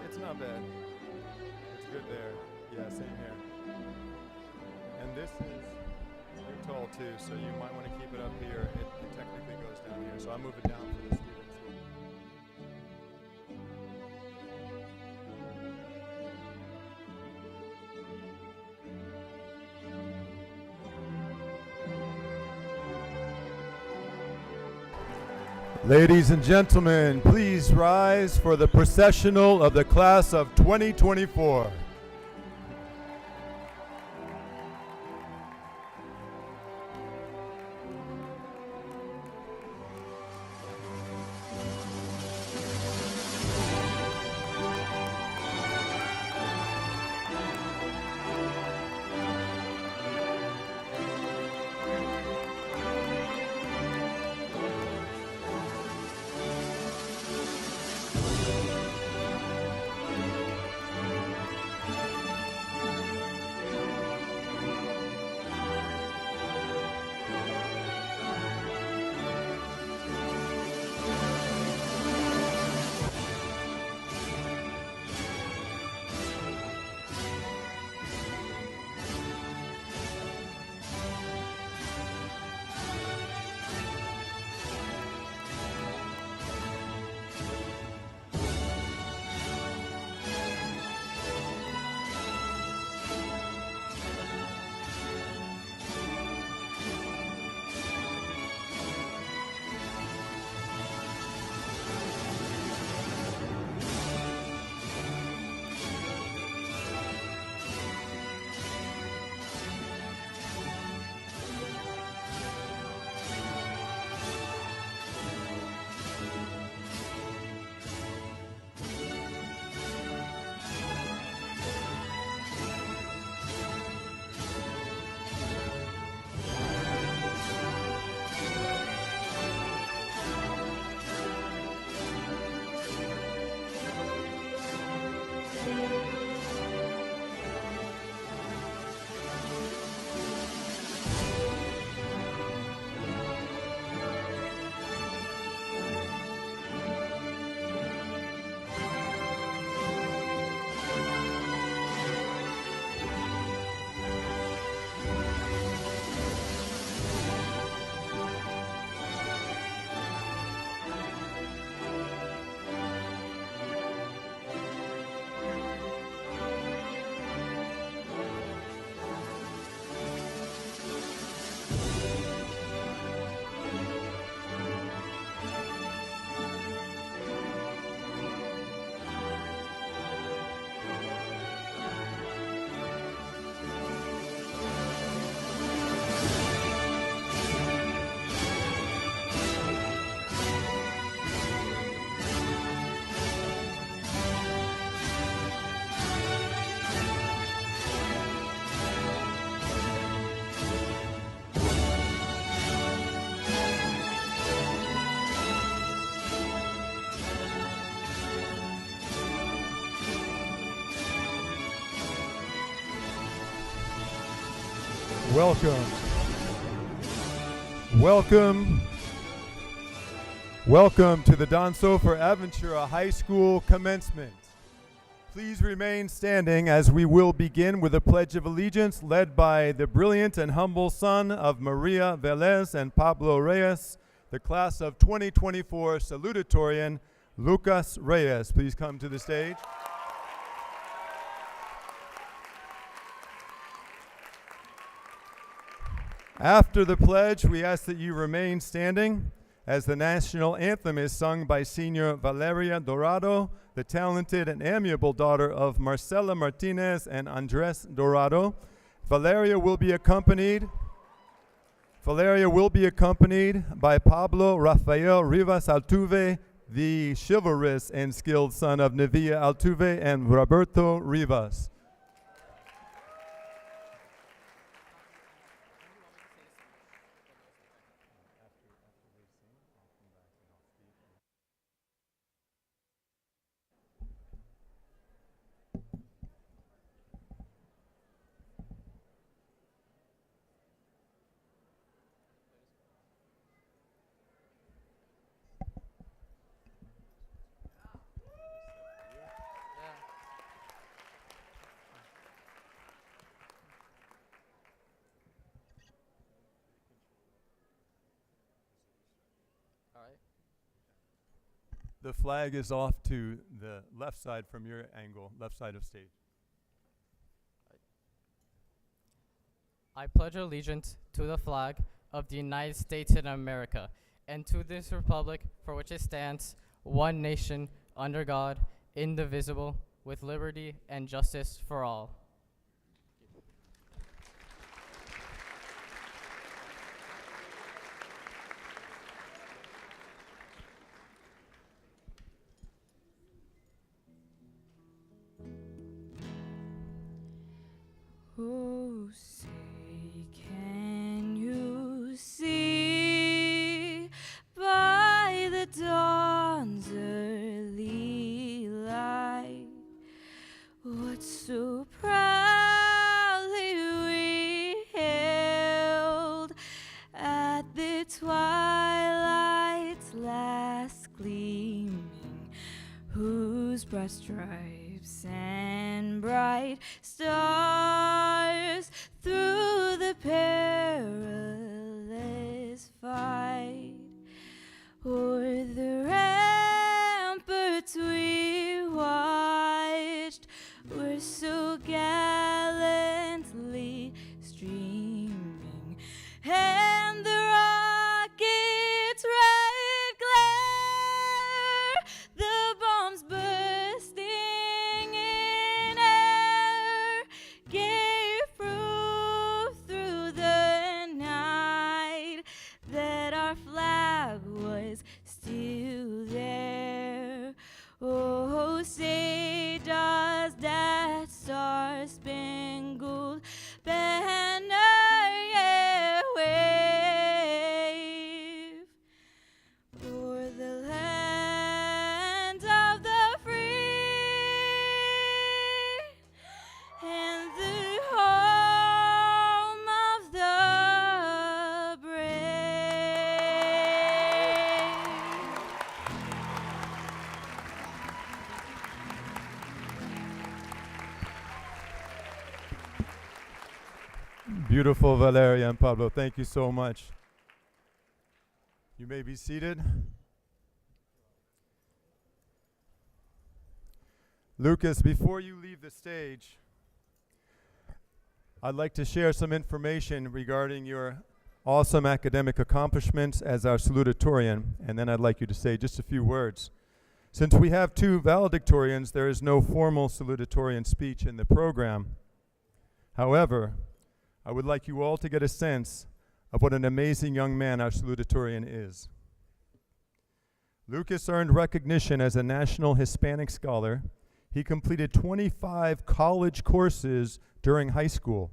It's not bad. It's good there. Yeah, same here. And this is you're tall too, so you might want to keep it up here. It technically goes down here, so I move it down for the students. Ladies and gentlemen, please rise for the processional of the class of 2024. Welcome. Welcome. Welcome to the Don Soffer Aventura High School Commencement. Please remain standing as we will begin with a Pledge of Allegiance led by the brilliant and humble son of Maria Velez and Pablo Reyes, the class of 2024 Salutatorian, Lucas Reyes. Please come to the stage. After the pledge, we ask that you remain standing as the national anthem is sung by Senior Valeria Dorado, the talented and amiable daughter of Marcela Martinez and Andres Dorado. Valeria will be accompanied by Pablo Rafael Rivas Altuve, the chivalrous and skilled son of Nevia Altuve and Roberto Rivas. The flag is off to the left side from your angle, left side of stage. I pledge allegiance to the flag of the United States of America and to this republic for which it stands, one nation, under God, indivisible, with liberty and justice for all. Oh, say, can you see by the dawn's early light what so proudly we hailed at the twilight's last gleaming, whose broad stripes and bright stars through the perilous fight o'er the ramparts we watched were so gallantly streaming, and the rocket's red glare, the bombs bursting in air, gave proof through the night that our flag was still there. Oh, say does that star-spangled banner yet wave o'er the land of the free and the home of the brave? Beautiful, Valeria and Pablo. Thank you so much. You may be seated. Lucas, before you leave the stage, I'd like to share some information regarding your awesome academic accomplishments as our salutatorian, and then I'd like you to say just a few words. Since we have two valedictorians, there is no formal salutatorian speech in the program. However, I would like you all to get a sense of what an amazing young man our salutatorian is. Lucas earned recognition as a National Hispanic Scholar. He completed 25 college courses during high school.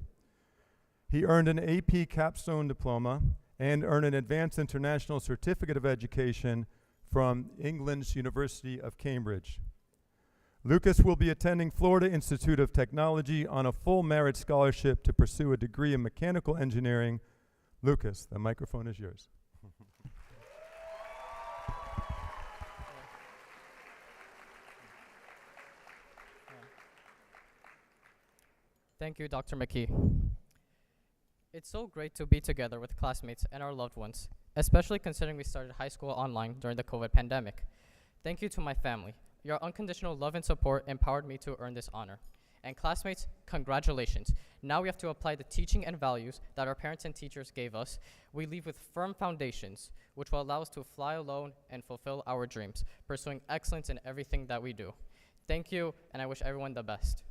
He earned an AP Capstone Diploma and earned an Advanced International Certificate of Education from England's University of Cambridge. Lucas will be attending Florida Institute of Technology on a full merit scholarship to pursue a degree in mechanical engineering. Lucas, the microphone is yours. Thank you, Dr. McKee. It's so great to be together with classmates and our loved ones, especially considering we started high school online during the COVID pandemic. Thank you to my family. Your unconditional love and support empowered me to earn this honor. And classmates, congratulations. Now we have to apply the teaching and values that our parents and teachers gave us. We leave with firm foundations, which will allow us to fly alone and fulfill our dreams, pursuing excellence in everything that we do. Thank you, and I wish everyone the best.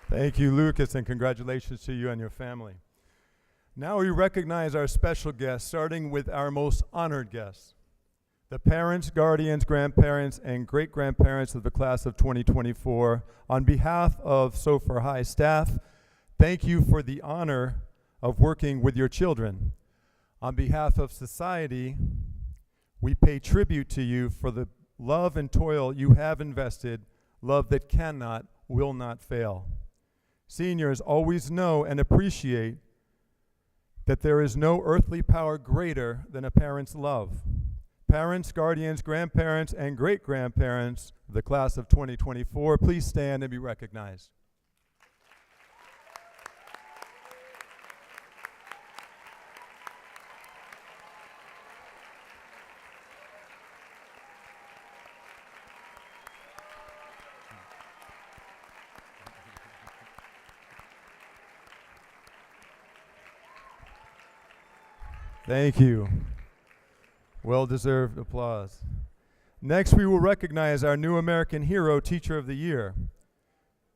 Thank you, Lucas, and congratulations to you and your family. Now we recognize our special guests, starting with our most honored guests, the parents, guardians, grandparents, and great-grandparents of the class of 2024. On behalf of Soffer High staff, thank you for the honor of working with your children. On behalf of society, we pay tribute to you for the love and toil you have invested, love that cannot, will not fail. Seniors, always know and appreciate that there is no earthly power greater than a parent's love. Parents, guardians, grandparents, and great-grandparents of the class of 2024, please stand and be recognized. Thank you. Well-deserved applause. Next, we will recognize our new American Hero Teacher of the Year.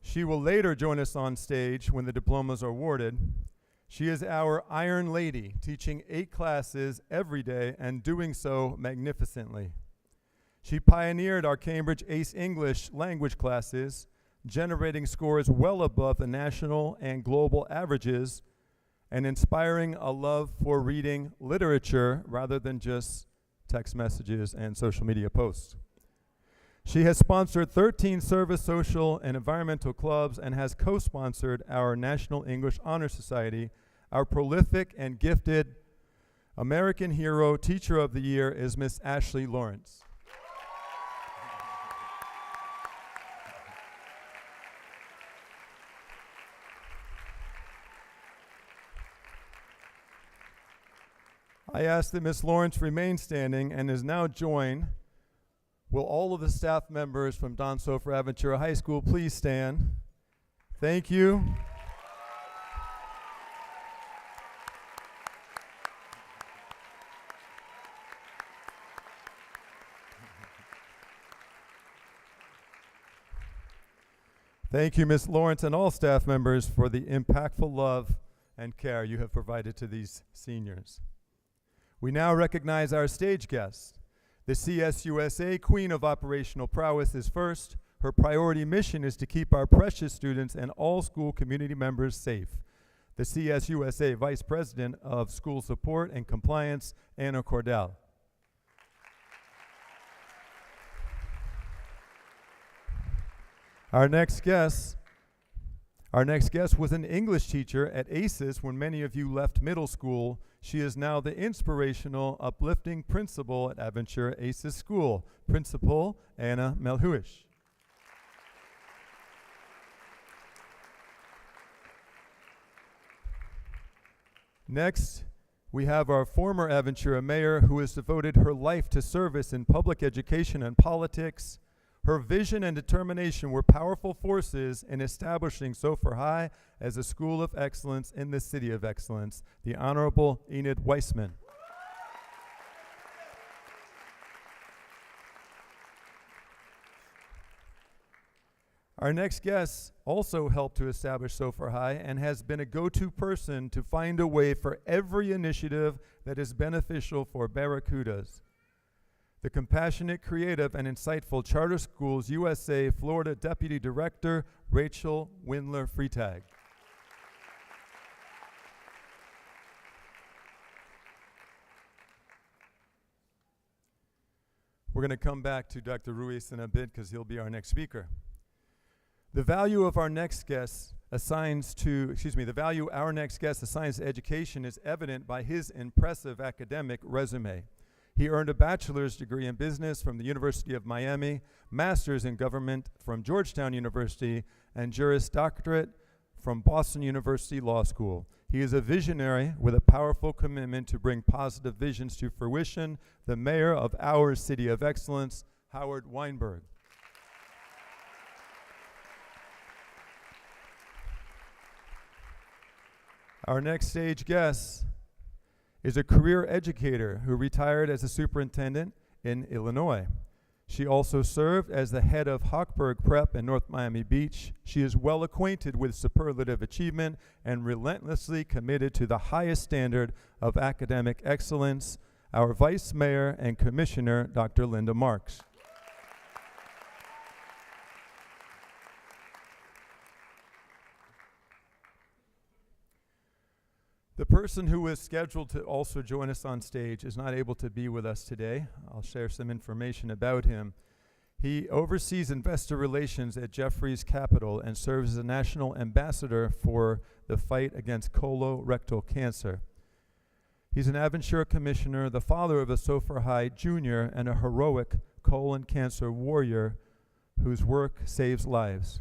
She will later join us on stage when the diplomas are awarded. She is our Iron Lady, teaching 8 classes every day and doing so magnificently. She pioneered our Cambridge ACE English language classes, generating scores well above the national and global averages and inspiring a love for reading literature rather than just text messages and social media posts. She has sponsored 13 service, social, and environmental clubs and has co-sponsored our National English Honor Society. Our prolific and gifted American Hero Teacher of the Year is Miss Ashley Lawrence. I ask that Ms. Lawrence remain standing and is now joined. Will all of the staff members from Don Soffer Aventura High School please stand? Thank you. Thank you, Ms. Lawrence, and all staff members for the impactful love and care you have provided to these seniors. We now recognize our stage guest. The CSUSA Queen of Operational Prowess is first. Her priority mission is to keep our precious students and all school community members safe. The CSUSA Vice President of School Support and Compliance, Anna Cordell. Our next guest was an English teacher at ACES when many of you left middle school. She is now the inspirational, uplifting principal at Aventura ACES School, Principal Anna Melhuish. Next, we have our former Aventura mayor who has devoted her life to service in public education and politics. Her vision and determination were powerful forces in establishing Soffer High as a school of excellence in the city of excellence, the Honorable Enid Weissman. Our next guest also helped to establish Soffer High and has been a go-to person to find a way for every initiative that is beneficial for Barracudas. The compassionate, creative, and insightful Charter Schools USA Florida Deputy Director, Rachel Windler Freitag. We're going to come back to Dr. Ruiz in a bit because he'll be our next speaker. The value our next guest assigns to education is evident by his impressive academic resume. He earned a bachelor's degree in business from the University of Miami, master's in government from Georgetown University, and Juris Doctorate from Boston University Law School. He is a visionary with a powerful commitment to bring positive visions to fruition, the mayor of our City of Excellence, Howard Weinberg. Our next stage guest is a career educator who retired as a superintendent in Illinois. She also served as the head of Hochberg Prep in North Miami Beach. She is well acquainted with superlative achievement and relentlessly committed to the highest standard of academic excellence. Our Vice Mayor and Commissioner, Dr. Linda Marks. The person who was scheduled to also join us on stage is not able to be with us today. I'll share some information about him. He oversees investor relations at Jefferies Capital and serves as a national ambassador for the fight against colorectal cancer. He's an Aventura commissioner, the father of a Soffer High junior, and a heroic colon cancer warrior whose work saves lives.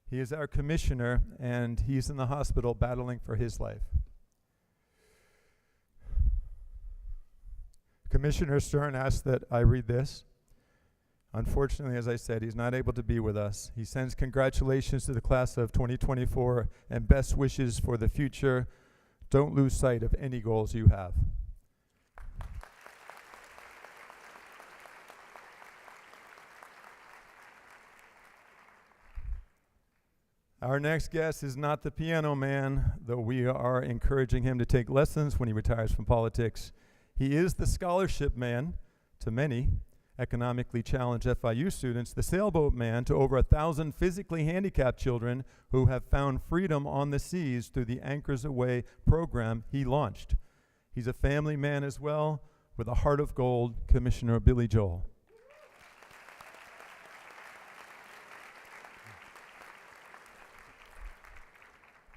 He is our commissioner, and he's in the hospital battling for his life. Commissioner Stern asked that I read this. Unfortunately, as I said, he's not able to be with us. He sends congratulations to the class of 2024 and best wishes for the future. Don't lose sight of any goals you have. Our next guest is not the piano man, though we are encouraging him to take lessons when he retires from politics. He is the scholarship man to many economically challenged FIU students, the sailboat man to over 1,000 physically handicapped children who have found freedom on the seas through the Anchors Away program he launched. He's a family man as well, with a heart of gold, Commissioner Billy Joel.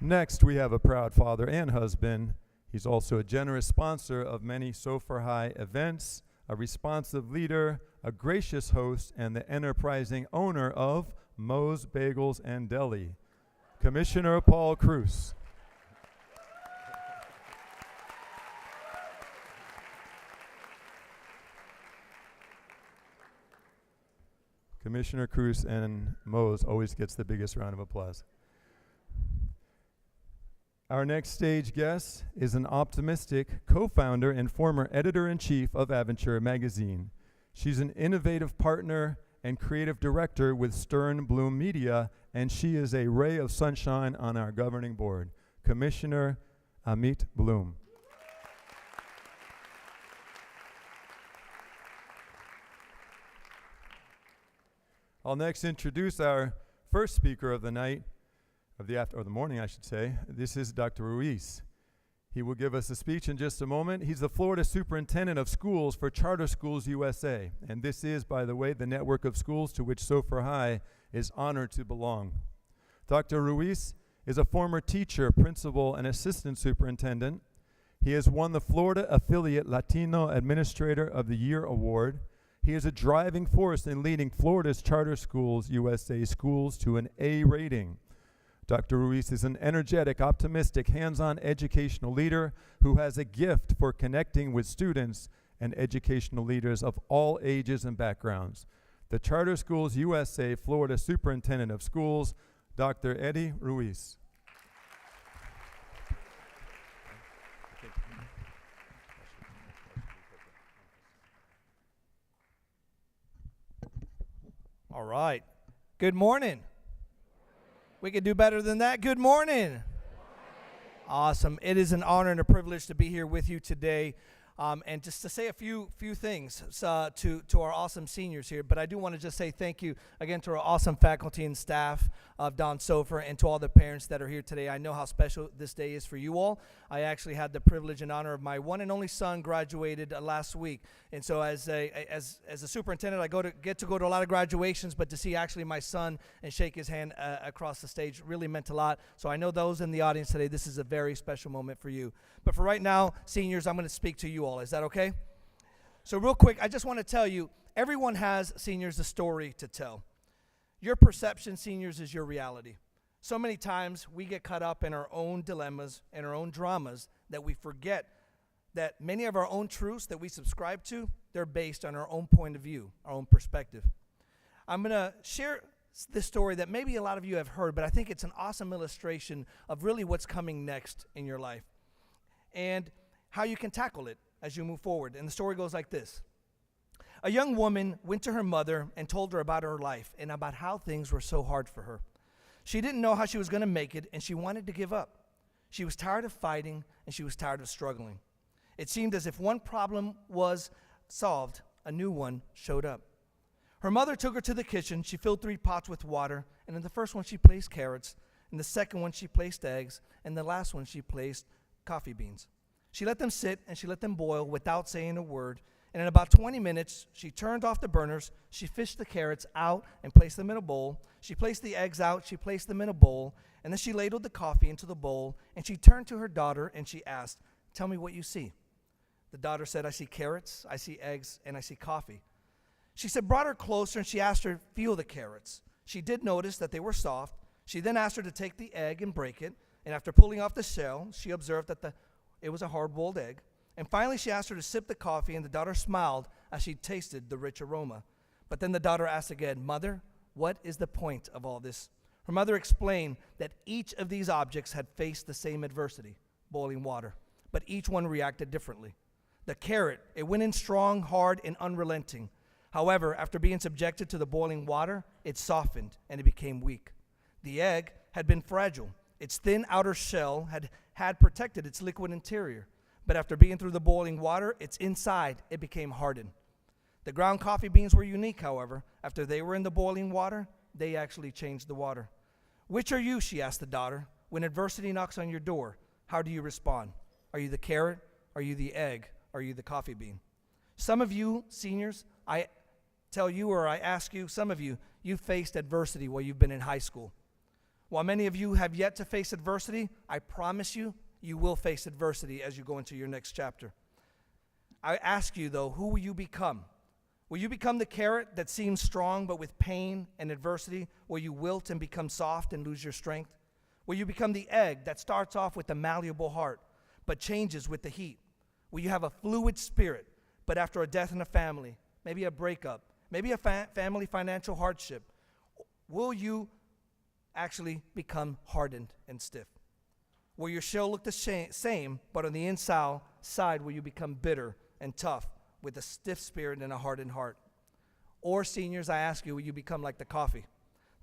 Next, we have a proud father and husband. He's also a generous sponsor of many Soffer High events, a responsive leader, a gracious host, and the enterprising owner of Moe's Bagels and Deli, Commissioner Paul Cruz. Commissioner Cruz and Moe's always gets the biggest round of applause. Our next stage guest is an optimistic co-founder and former editor-in-chief of Aventura magazine. She's an innovative partner and creative director with Stern Bloom Media, and she is a ray of sunshine on our governing board, Commissioner Amit Bloom. I'll next introduce our first speaker of the night, of the morning, I should say. This is Dr. Ruiz. He will give us a speech in just a moment. He's the Florida Superintendent of Schools for Charter Schools USA, and this is, by the way, the network of schools to which Soffer High is honored to belong. Dr. Ruiz is a former teacher, principal, and assistant superintendent. He has won the Florida Affiliate Latino Administrator of the Year Award. He is a driving force in leading Florida's Charter Schools USA schools to an A rating. Dr. Ruiz is an energetic, optimistic, hands-on educational leader who has a gift for connecting with students and educational leaders of all ages and backgrounds. The Charter Schools USA Florida Superintendent of Schools, Dr. Eddie Ruiz. All right. Good morning. We could do better than that. Good morning. Awesome. It is an honor and a privilege to be here with you today. And just to say a few things to our awesome seniors here, but I do want to just say thank you again to our awesome faculty and staff of Don Soffer and to all the parents that are here today. I know how special this day is for you all. I actually had the privilege and honor of my one and only son graduated last week, and so as a superintendent, I get to go to a lot of graduations, but to see actually my son and shake his hand across the stage really meant a lot. So I know those in the audience today, this is a very special moment for you. But for right now, seniors, I'm going to speak to you all. Is that okay? So real quick, I just want to tell you, everyone has, seniors, a story to tell. Your perception, seniors, is your reality. So many times we get caught up in our own dilemmas and our own dramas that we forget that many of our own truths that we subscribe to, they're based on our own point of view, our own perspective. I'm going to share this story that maybe a lot of you have heard, but I think it's an awesome illustration of really what's coming next in your life and how you can tackle it as you move forward. And the story goes like this. A young woman went to her mother and told her about her life and about how things were so hard for her. She didn't know how she was going to make it, and she wanted to give up. She was tired of fighting, and she was tired of struggling. It seemed as if one problem was solved, a new one showed up. Her mother took her to the kitchen. She filled 3 pots with water, and in the first one she placed carrots, in the second one she placed eggs, and the last one she placed coffee beans. She let them sit, and she let them boil without saying a word. And in about 20 minutes, she turned off the burners, she fished the carrots out and placed them in a bowl. She placed the eggs out, she placed them in a bowl, and then she ladled the coffee into the bowl, and she turned to her daughter and she asked, "Tell me what you see." The daughter said, "I see carrots, I see eggs, and I see coffee." She said, brought her closer, and she asked her, "Feel the carrots." She did notice that they were soft. She then asked her to take the egg and break it, and after pulling off the shell, she observed that it was a hard-boiled egg. And finally, she asked her to sip the coffee, and the daughter smiled as she tasted the rich aroma. But then the daughter asked again, "Mother, what is the point of all this?" Her mother explained that each of these objects had faced the same adversity, boiling water, but each one reacted differently. The carrot, it went in strong, hard, and unrelenting. However, after being subjected to the boiling water, it softened and it became weak. The egg, had been fragile. Its thin outer shell had protected its liquid interior. But after being through the boiling water, its inside, it became hardened. The ground coffee beans were unique, however. After they were in the boiling water, they actually changed the water. Which are you, she asked the daughter. When adversity knocks on your door, how do you respond? Are you the carrot? Are you the egg? Are you the coffee bean? Some of you, seniors, I tell you or I ask you, some of you, you've faced adversity while you've been in high school. While many of you have yet to face adversity, I promise you, you will face adversity as you go into your next chapter. I ask you, though, who will you become? Will you become the carrot that seems strong, but with pain and adversity, will you wilt and become soft and lose your strength? Will you become the egg that starts off with a malleable heart, but changes with the heat? Will you have a fluid spirit, but after a death in a family, maybe a breakup, maybe a family financial hardship, will you actually become hardened and stiff? Will your shell look the same, but on the inside will you become bitter and tough with a stiff spirit and a hardened heart? Or seniors, I ask you, will you become like the coffee?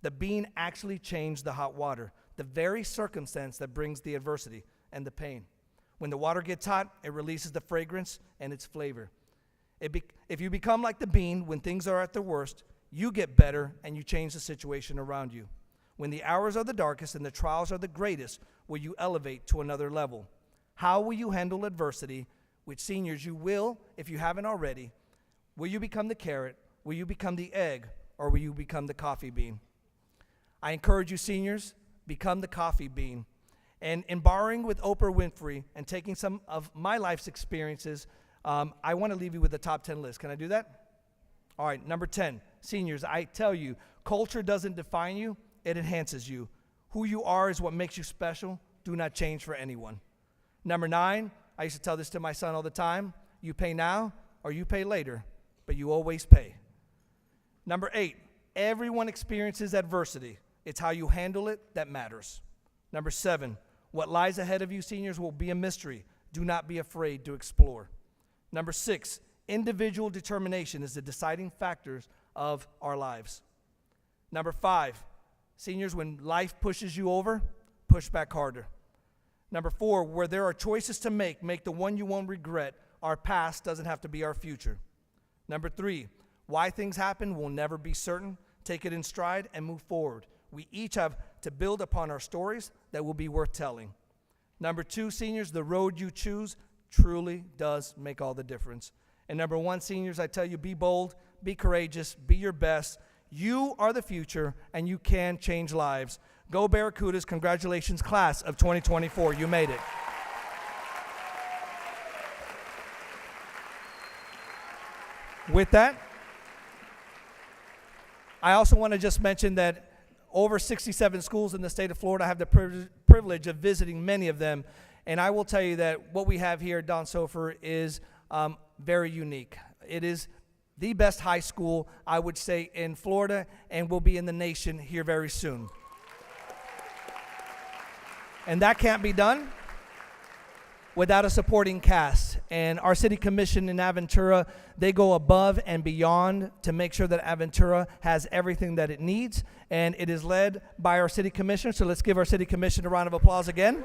The bean actually changed the hot water, the very circumstance that brings the adversity and the pain. When the water gets hot, it releases the fragrance and its flavor. If you become like the bean when things are at their worst, you get better and you change the situation around you. When the hours are the darkest and the trials are the greatest, will you elevate to another level? How will you handle adversity? Which seniors, you will, if you haven't already. Will you become the carrot? Will you become the egg? Or will you become the coffee bean? I encourage you, seniors, become the coffee bean. And in borrowing with Oprah Winfrey and taking some of my life's experiences, I want to leave you with a top 10 list. Can I do that? All right, number 10, seniors, I tell you, culture doesn't define you, it enhances you. Who you are is what makes you special. Do not change for anyone. Number 9, I used to tell this to my son all the time, you pay now or you pay later, but you always pay. Number 8, everyone experiences adversity. It's how you handle it that matters. Number 7, what lies ahead of you, seniors, will be a mystery. Do not be afraid to explore. Number 6, individual determination is the deciding factors of our lives. Number 5, seniors, when life pushes you over, push back harder. Number 4, where there are choices to make the one you won't regret. Our past doesn't have to be our future. Number 3, why things happen will never be certain. Take it in stride and move forward. We each have to build upon our stories that will be worth telling. Number 2, seniors, the road you choose truly does make all the difference. And number 1, seniors, I tell you, be bold, be courageous, be your best. You are the future, and you can change lives. Go Barracudas. Congratulations, class of 2024. You made it. With that, I also want to just mention that over 67 schools in the state of Florida, I have the privilege of visiting many of them. And I will tell you that what we have here at Don Soffer is very unique. It is the best high school, I would say, in Florida, and will be in the nation here very soon. And that can't be done without a supporting cast. And our city commission in Aventura, they go above and beyond to make sure that Aventura has everything that it needs. And it is led by our city commissioner. So let's give our city commission a round of applause again.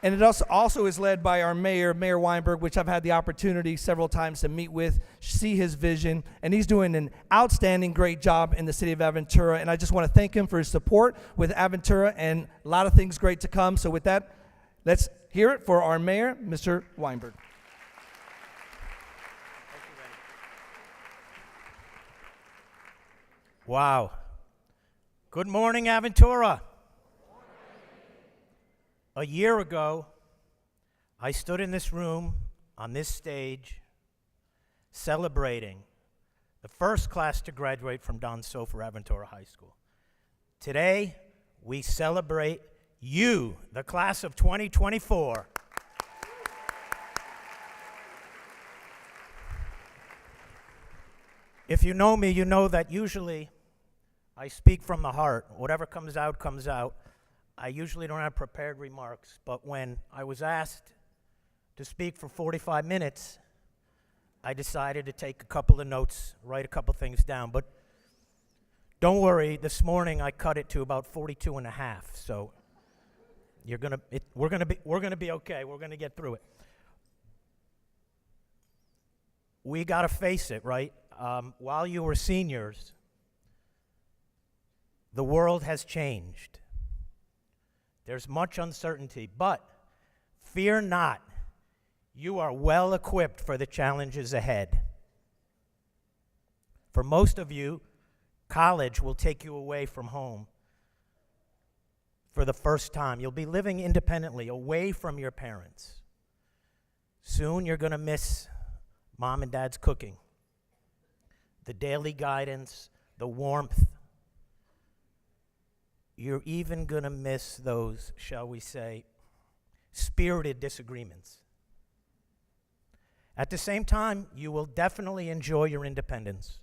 And it also is led by our mayor, Mayor Weinberg, which I've had the opportunity several times to meet with, see his vision, and he's doing an outstanding, great job in the city of Aventura. And I just want to thank him for his support with Aventura and a lot of things great to come. So with that, let's hear it for our mayor, Mr. Weinberg. Wow. Good morning, Aventura. A year ago, I stood in this room, on this stage, celebrating the first class to graduate from Don Soffer Aventura High School. Today, we celebrate you, the class of 2024. If you know me, you know that usually I speak from the heart. Whatever comes out, comes out. I usually don't have prepared remarks, but when I was asked to speak for 45 minutes, I decided to take a couple of notes, write a couple things down. But Don't worry, this morning I cut it to about 42 and a half, so we're gonna be okay. We're gonna get through it. We gotta face it, right? While you were seniors, the world has changed. There's much uncertainty, but fear not. You are well equipped for the challenges ahead. For most of you, college will take you away from home for the first time. You'll be living independently, away from your parents. Soon you're going to miss mom and dad's cooking, the daily guidance, the warmth. You're even going to miss those, shall we say, spirited disagreements. At the same time, you will definitely enjoy your independence.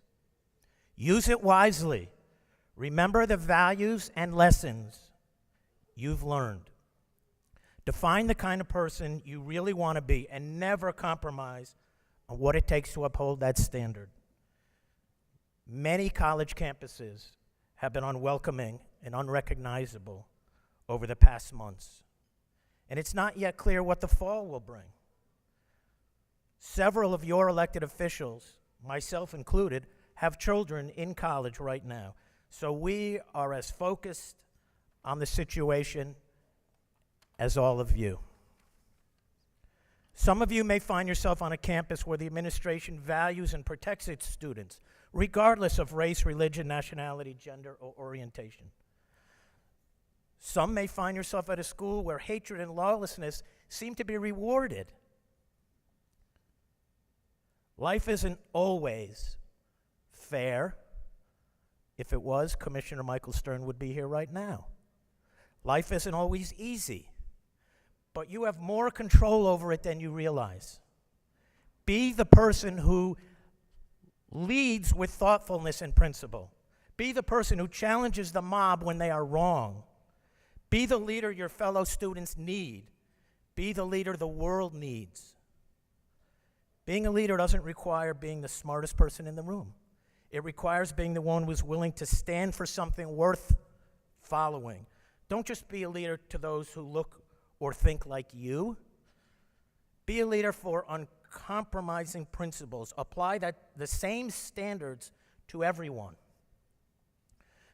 Use it wisely. Remember the values and lessons you've learned. Define the kind of person you really want to be and never compromise on what it takes to uphold that standard. Many college campuses have been unwelcoming and unrecognizable over the past months, and it's not yet clear what the fall will bring. Several of your elected officials, myself included, have children in college right now. So we are as focused on the situation as all of you. Some of you may find yourself on a campus where the administration values and protects its students, regardless of race, religion, nationality, gender, or orientation. Some may find yourself at a school where hatred and lawlessness seem to be rewarded. Life isn't always fair. If it was, Commissioner Michael Stern would be here right now. Life isn't always easy, but you have more control over it than you realize. Be the person who leads with thoughtfulness and principle. Be the person who challenges the mob when they are wrong. Be the leader your fellow students need. Be the leader the world needs. Being a leader doesn't require being the smartest person in the room. It requires being the one who's willing to stand for something worth following. Don't just be a leader to those who look or think like you. Be a leader for uncompromising principles. Apply the same standards to everyone.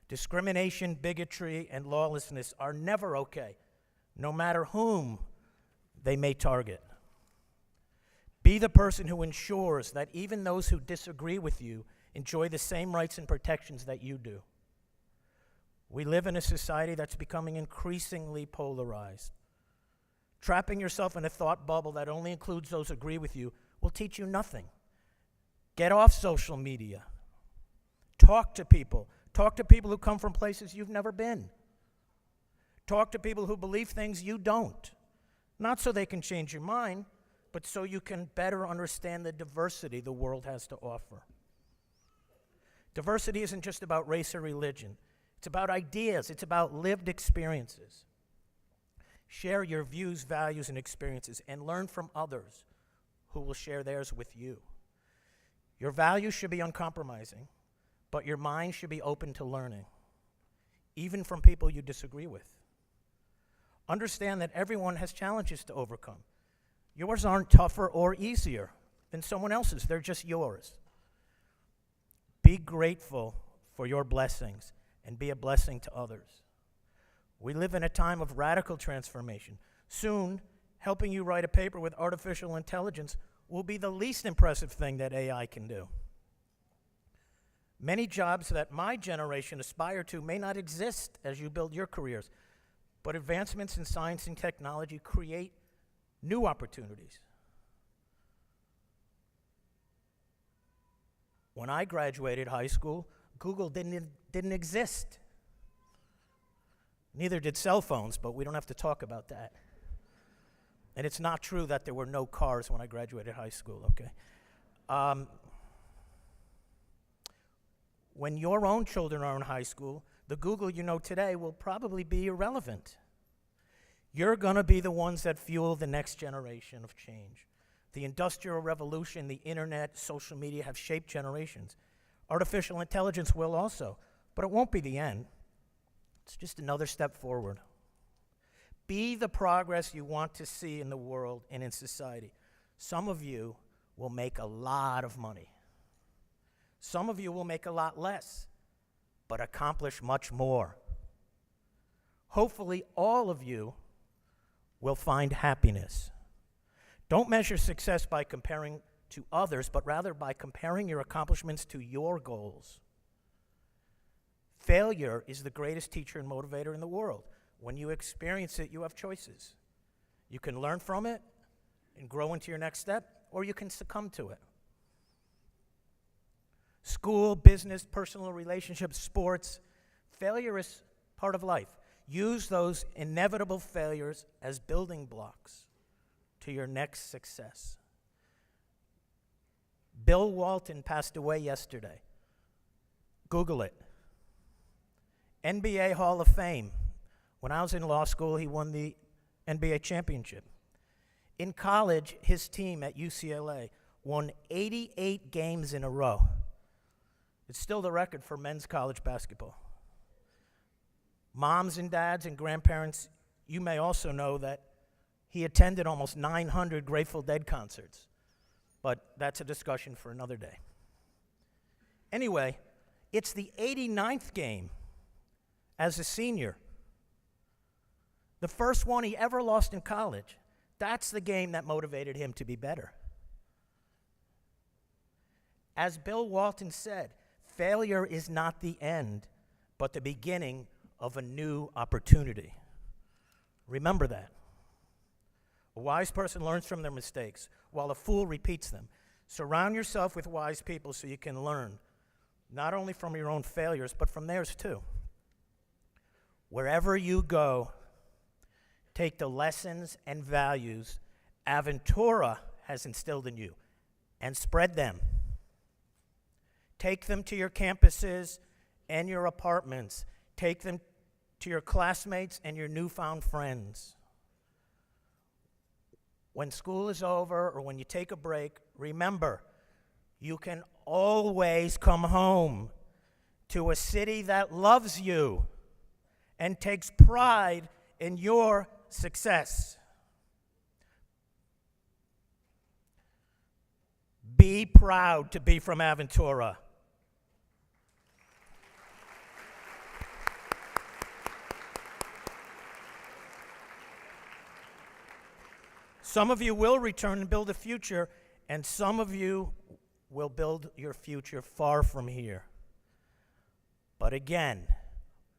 Discrimination, bigotry, and lawlessness are never okay, no matter whom they may target. Be the person who ensures that even those who disagree with you enjoy the same rights and protections that you do. We live in a society that's becoming increasingly polarized. Trapping yourself in a thought bubble that only includes those who agree with you will teach you nothing. Get off social media. Talk to people. Talk to people who come from places you've never been. Talk to people who believe things you don't. Not so they can change your mind, but so you can better understand the diversity the world has to offer. Diversity isn't just about race or religion. It's about ideas. It's about lived experiences. Share your views, values, and experiences, and learn from others who will share theirs with you. Your values should be uncompromising, but your mind should be open to learning, even from people you disagree with. Understand that everyone has challenges to overcome. Yours aren't tougher or easier than someone else's. They're just yours. Be grateful for your blessings and be a blessing to others. We live in a time of radical transformation. Soon, helping you write a paper with artificial intelligence will be the least impressive thing that AI can do. Many jobs that my generation aspire to may not exist as you build your careers, but advancements in science and technology create new opportunities. When I graduated high school, Google didn't exist. Neither did cell phones, but we don't have to talk about that. And it's not true that there were no cars when I graduated high school, okay? When your own children are in high school, the Google you know today will probably be irrelevant. You're going to be the ones that fuel the next generation of change. The Industrial Revolution, the internet, social media have shaped generations. Artificial intelligence will also. But it won't be the end. It's just another step forward. Be the progress you want to see in the world and in society. Some of you will make a lot of money. Some of you will make a lot less, but accomplish much more. Hopefully, all of you will find happiness. Don't measure success by comparing to others, but rather by comparing your accomplishments to your goals. Failure is the greatest teacher and motivator in the world. When you experience it, you have choices. You can learn from it and grow into your next step, or you can succumb to it. School, business, personal relationships, sports, failure is part of life. Use those inevitable failures as building blocks to your next success. Bill Walton passed away yesterday. Google it. NBA Hall of Fame. When I was in law school, he won the NBA championship. In college, his team at UCLA won 88 games in a row. It's still the record for men's college basketball. Moms and dads and grandparents, you may also know that he attended almost 900 Grateful Dead concerts, but that's a discussion for another day. Anyway, it's the 89th game as a senior. The first one he ever lost in college. That's the game that motivated him to be better. As Bill Walton said, failure is not the end, but the beginning of a new opportunity. Remember that. A wise person learns from their mistakes, while a fool repeats them. Surround yourself with wise people so you can learn, not only from your own failures, but from theirs too. Wherever you go, take the lessons and values Aventura has instilled in you and spread them. Take them to your campuses and your apartments. Take them to your classmates and your newfound friends. When school is over or when you take a break, remember, you can always come home to a city that loves you and takes pride in your success. Be proud to be from Aventura. Some of you will return and build a future, and some of you will build your future far from here. But again,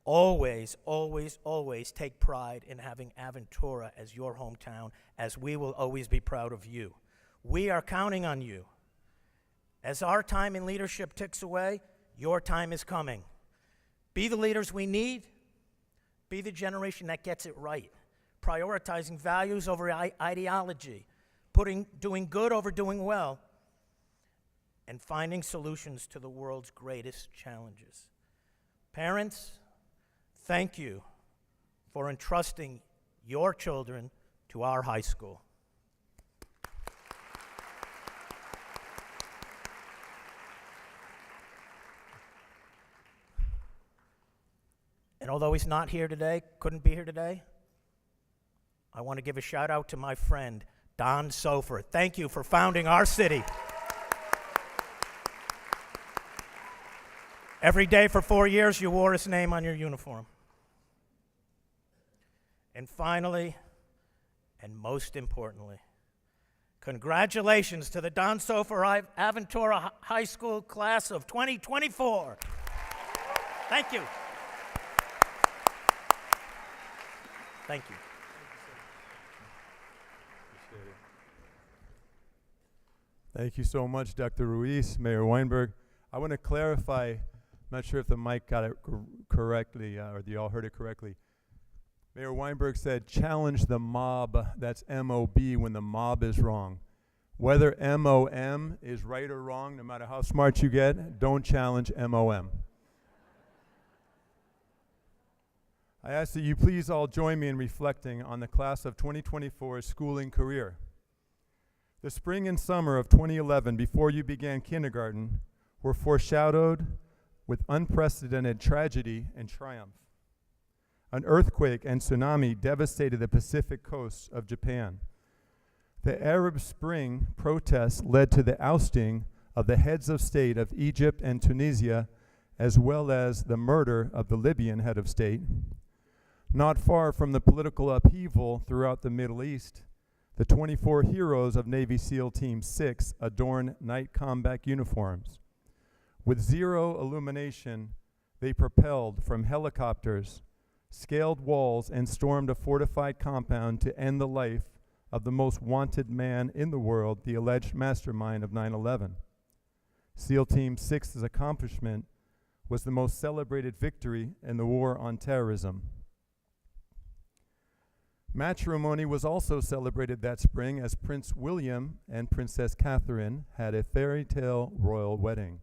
always, always, always take pride in having Aventura as your hometown, as we will always be proud of you. We are counting on you. As our time in leadership ticks away, your time is coming. Be the leaders we need. Be the generation that gets it right. Prioritizing values over ideology, doing good over doing well, and finding solutions to the world's greatest challenges. Parents, thank you for entrusting your children to our high school. And although he's not here today, couldn't be here today, I want to give a shout out to my friend, Don Soffer. Thank you for founding our city. Every day for 4 years, you wore his name on your uniform. And finally, and most importantly, congratulations to the Don Soffer Aventura High School class of 2024. Thank you. Thank you. Thank you so much, Dr. Ruiz, Mayor Weinberg. I want to clarify, I'm not sure if the mic got it correctly, or you all heard it correctly. Mayor Weinberg said, challenge the mob, that's M-O-B, when the mob is wrong. Whether M-O-M is right or wrong, no matter how smart you get, don't challenge M-O-M. I ask that you please all join me in reflecting on the class of 2024's schooling career. The spring and summer of 2011, before you began kindergarten, were foreshadowed with unprecedented tragedy and triumph. An earthquake and tsunami devastated the Pacific coast of Japan. The Arab Spring protests led to the ousting of the heads of state of Egypt and Tunisia, as well as the murder of the Libyan head of state. Not far from the political upheaval throughout the Middle East, the 24 heroes of Navy SEAL Team 6 adorn night combat uniforms. With zero illumination, they propelled from helicopters, scaled walls, and stormed a fortified compound to end the life of the most wanted man in the world, the alleged mastermind of 9/11. SEAL Team 6's accomplishment was the most celebrated victory in the war on terrorism. Matrimony was also celebrated that spring as Prince William and Princess Catherine had a fairy tale royal wedding.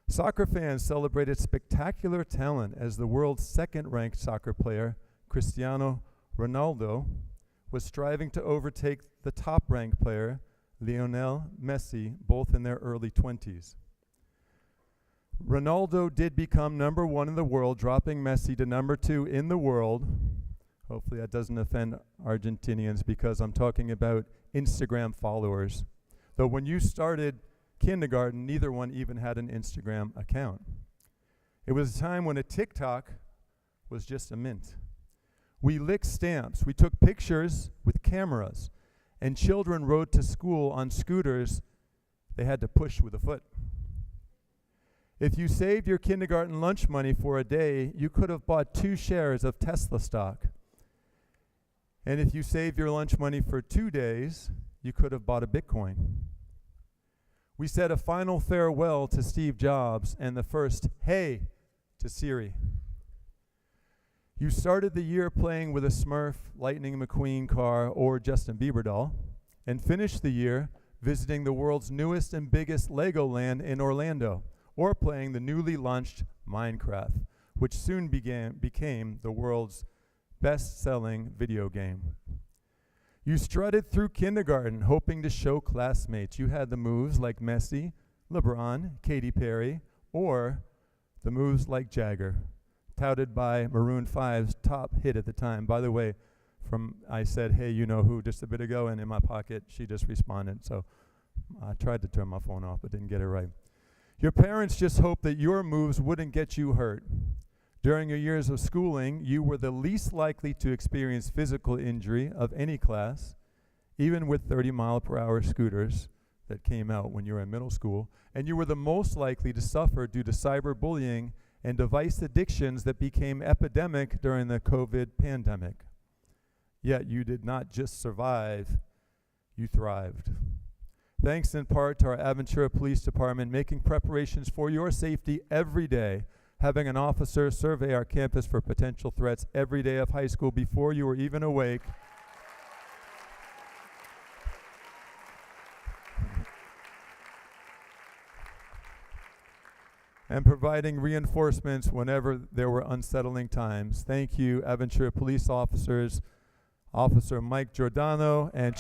Soccer fans celebrated spectacular talent as the world's second-ranked soccer player, Cristiano Ronaldo, was striving to overtake the top-ranked player, Lionel Messi, both in their early 20s. Ronaldo did become number 1 in the world, dropping Messi to number 2 in the world. Hopefully that doesn't offend Argentinians because I'm talking about Instagram followers. Though when you started kindergarten, neither one even had an Instagram account. It was a time when a TikTok was just a mint. We licked stamps, we took pictures with cameras, and children rode to school on scooters they had to push with a foot. If you saved your kindergarten lunch money for a day, you could have bought 2 shares of Tesla stock. And if you saved your lunch money for 2 days, you could have bought a Bitcoin. We said a final farewell to Steve Jobs and the first hey to Siri. You started the year playing with a Smurf, Lightning McQueen car, or Justin Bieber doll, and finished the year visiting the world's newest and biggest Legoland in Orlando, or playing the newly launched Minecraft, which soon became the world's best-selling video game. You strutted through kindergarten hoping to show classmates you had the moves like Messi, LeBron, Katy Perry, or the moves like Jagger, touted by Maroon 5's top hit at the time. By the way, I said, hey, you know who, just a bit ago, and in my pocket, she just responded. So I tried to turn my phone off, but didn't get it right. Your parents just hoped that your moves wouldn't get you hurt. During your years of schooling, you were the least likely to experience physical injury of any class, even with 30-mile-per-hour scooters that came out when you were in middle school, and you were the most likely to suffer due to cyberbullying and device addictions that became epidemic during the COVID pandemic. Yet you did not just survive, you thrived. Thanks in part to our Aventura Police Department making preparations for your safety every day, having an officer survey our campus for potential threats every day of high school before you were even awake. And providing reinforcements whenever there were unsettling times. Thank you, Aventura police officers, Officer Mike Giordano and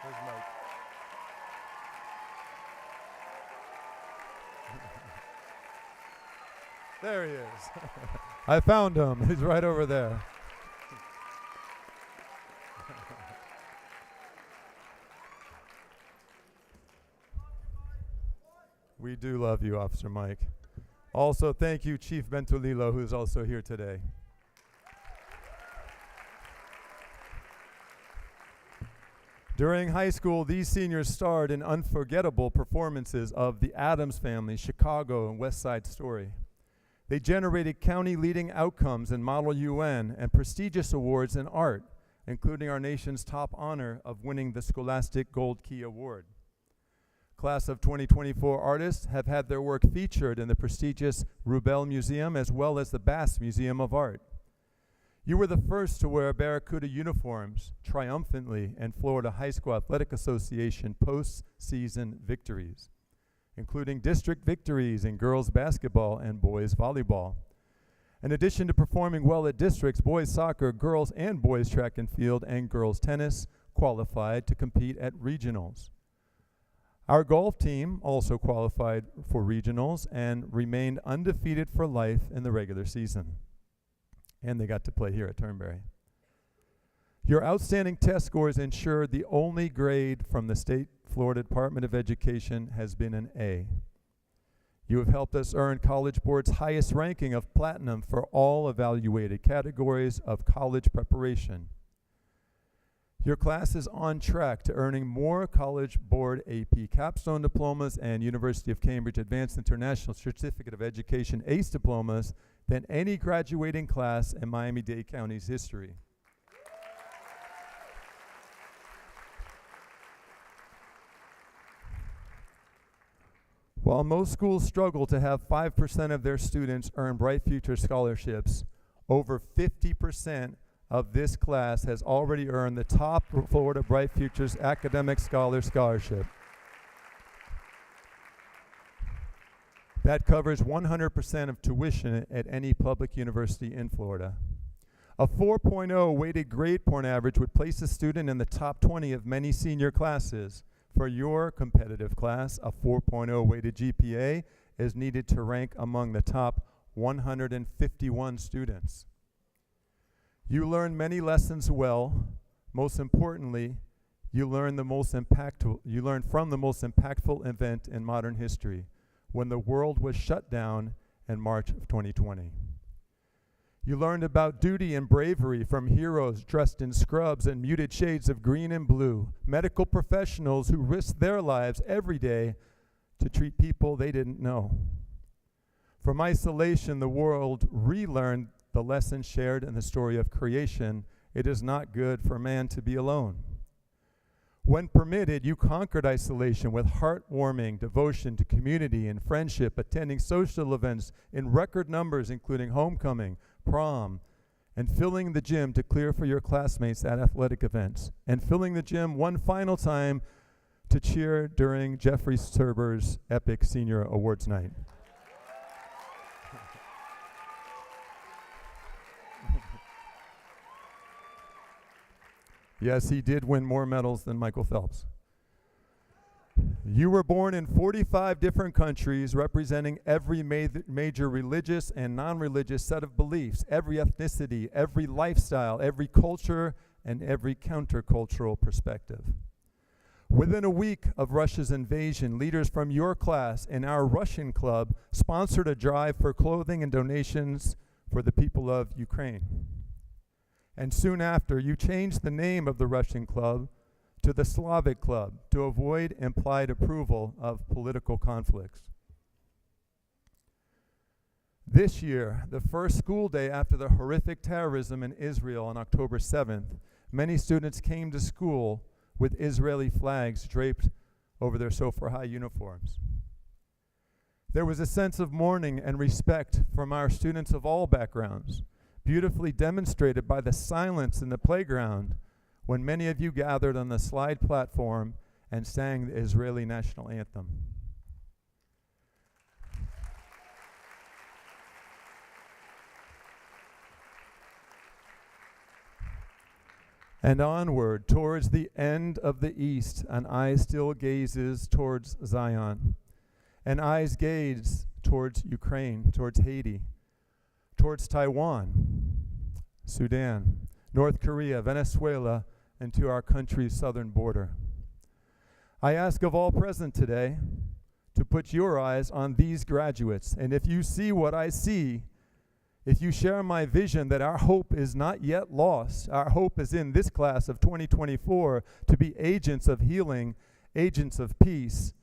Where's Mike? There he is. I found him. He's right over there. We do love you, Officer Mike. Also, thank you, Chief Bentolilo, who's also here today. During high school, these seniors starred in unforgettable performances of The Addams Family, Chicago, and West Side Story. They generated county-leading outcomes in Model UN and prestigious awards in art, including our nation's top honor of winning the Scholastic Gold Key Award. Class of 2024 artists have had their work featured in the prestigious Rubel Museum as well as the Bass Museum of Art. You were the first to wear Barracuda uniforms triumphantly in Florida High School Athletic Association post-season victories, including district victories in girls basketball and boys volleyball. In addition to performing well at districts, boys soccer, girls and boys track and field, and girls tennis qualified to compete at regionals. Our golf team also qualified for regionals and remained undefeated for life in the regular season. And they got to play here at Turnberry. Your outstanding test scores ensured the only grade from the state Florida Department of Education has been an A. You have helped us earn College Board's highest ranking of platinum for all evaluated categories of college preparation. Your class is on track to earning more College Board AP capstone diplomas and University of Cambridge Advanced International Certificate of Education ACE diplomas than any graduating class in Miami-Dade County's history. While most schools struggle to have 5% of their students earn Bright Future scholarships, over 50% of this class has already earned the top Florida Bright Futures Academic Scholarship. That covers 100% of tuition at any public university in Florida. A 4.0 weighted grade point average would place a student in the top 20 of many senior classes. For your competitive class, a 4.0 weighted GPA is needed to rank among the top 151 students. You learn many lessons well. Most importantly, you learn from the most impactful event in modern history, when the world was shut down in March of 2020. You learned about duty and bravery from heroes dressed in scrubs and muted shades of green and blue, medical professionals who risked their lives every day to treat people they didn't know. From isolation, the world relearned the lesson shared in the story of creation. It is not good for man to be alone. When permitted, you conquered isolation with heartwarming devotion to community and friendship, attending social events in record numbers, including homecoming, prom, and filling the gym to clear for your classmates at athletic events, and filling the gym one final time to cheer during Jeffrey Serber's epic senior awards night. Yes, he did win more medals than Michael Phelps. You were born in 45 different countries, representing every major religious and non-religious set of beliefs, every ethnicity, every lifestyle, every culture, and every countercultural perspective. Within a week of Russia's invasion, leaders from your class and our Russian club sponsored a drive for clothing and donations for the people of Ukraine. And soon after, you changed the name of the Russian club to the Slavic Club to avoid implied approval of political conflicts. This year, the first school day after the horrific terrorism in Israel on October 7th, many students came to school with Israeli flags draped over their Soffer High uniforms. There was a sense of mourning and respect from our students of all backgrounds, beautifully demonstrated by the silence in the playground when many of you gathered on the slide platform and sang the Israeli national anthem. And onward towards the end of the east, an eye still gazes towards Zion, and eyes gaze towards Ukraine, towards Haiti, towards Taiwan, Sudan, North Korea, Venezuela, and to our country's southern border. I ask of all present today to put your eyes on these graduates, and if you see what I see, if you share my vision that our hope is not yet lost, our hope is in this class of 2024 to be agents of healing, agents of peace,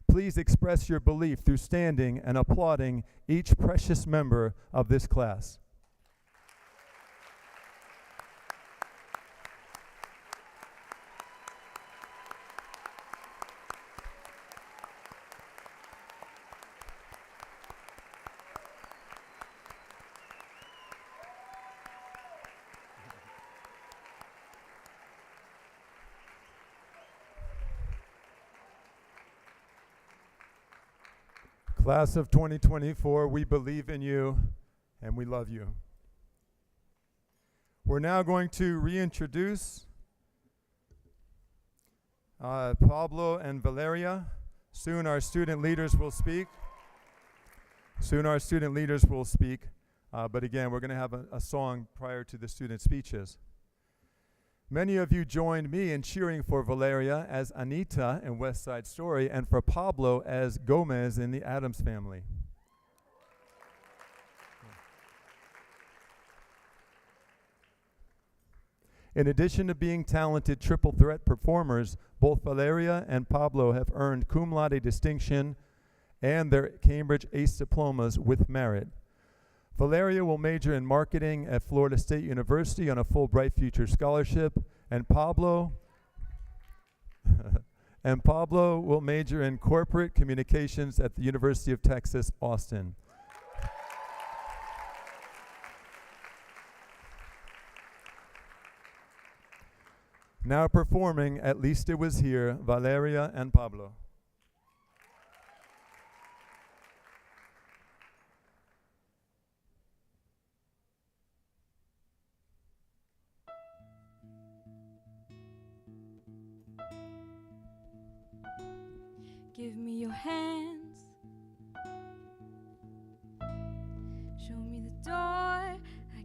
please express your belief through standing and applauding each precious member of this class. Class of 2024, we believe in you and we love you. We're now going to reintroduce Pablo and Valeria. Soon our student leaders will speak. But again, we're going to have a song prior to the student speeches. Many of you joined me in cheering for Valeria as Anita in West Side Story and for Pablo as Gomez in the Addams Family. In addition to being talented triple threat performers, both Valeria and Pablo have earned cum laude distinction and their Cambridge ACE diplomas with merit. Valeria will major in marketing at Florida State University on a Fulbright Future Scholarship, and Pablo will major in corporate communications at the University of Texas, Austin. Now performing At Least It Was Here, Valeria and Pablo. Give me your hands. Show me the door. I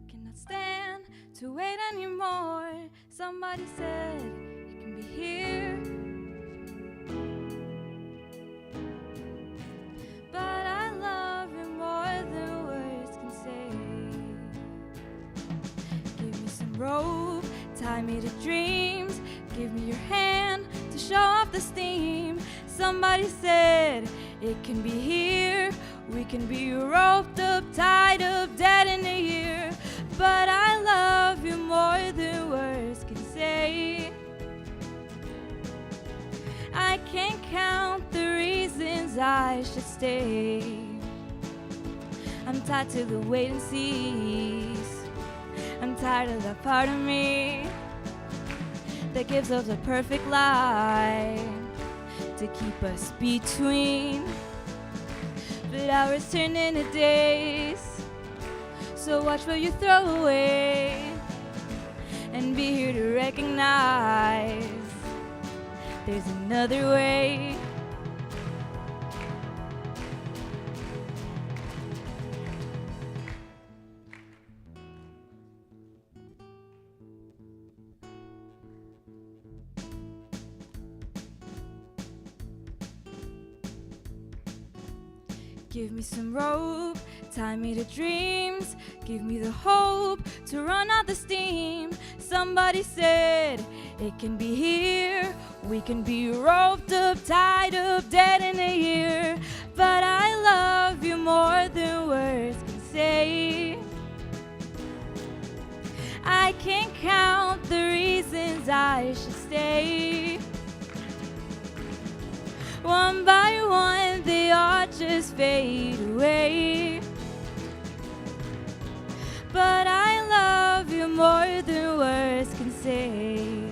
cannot stand to wait anymore. Somebody said you can be here, but I love you more than words can say. Give me some rope, tie me to dreams. Give me your hand to show off the steam. Somebody said it can be here. We can be roped up, tied up, dead in a year. But I love you more than words can say. I can't count the reasons I should stay. I'm tied to the wait and sees. I'm tired of that part of me that gives us a perfect lie to keep us between. But hours turn into days, so watch what you throw away and be here to recognize there's another way. Give me some rope, tie me to dreams. Give me the hope to run out the steam. Somebody said it can be here. We can be roped up, tied up, dead in a year. But I love you more than words can say. I can't count the reasons I should stay. One by one, they all just fade away. But I love you more than words can say.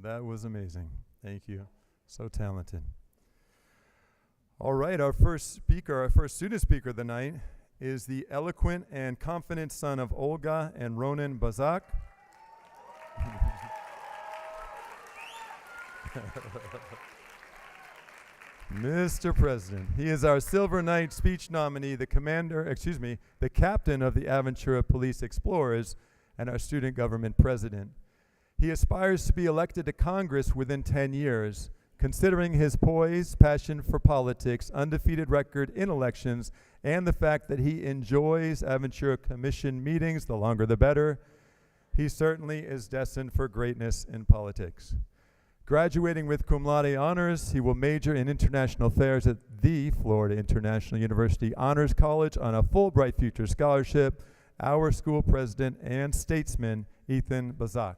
That was amazing. Thank you. So talented. All right, our first student speaker of the night is the eloquent and confident son of Olga and Ronan Bazak. Mr. President, he is our Silver Knight speech nominee, the captain of the Aventura Police Explorers, and our student government president. He aspires to be elected to Congress within 10 years. Considering his poise, passion for politics, undefeated record in elections, and the fact that he enjoys Aventura Commission meetings, the longer the better, he certainly is destined for greatness in politics. Graduating with cum laude honors, he will major in international affairs at the Florida International University Honors College on a Fulbright Future Scholarship. Our school president and statesman, Ethan Bazak.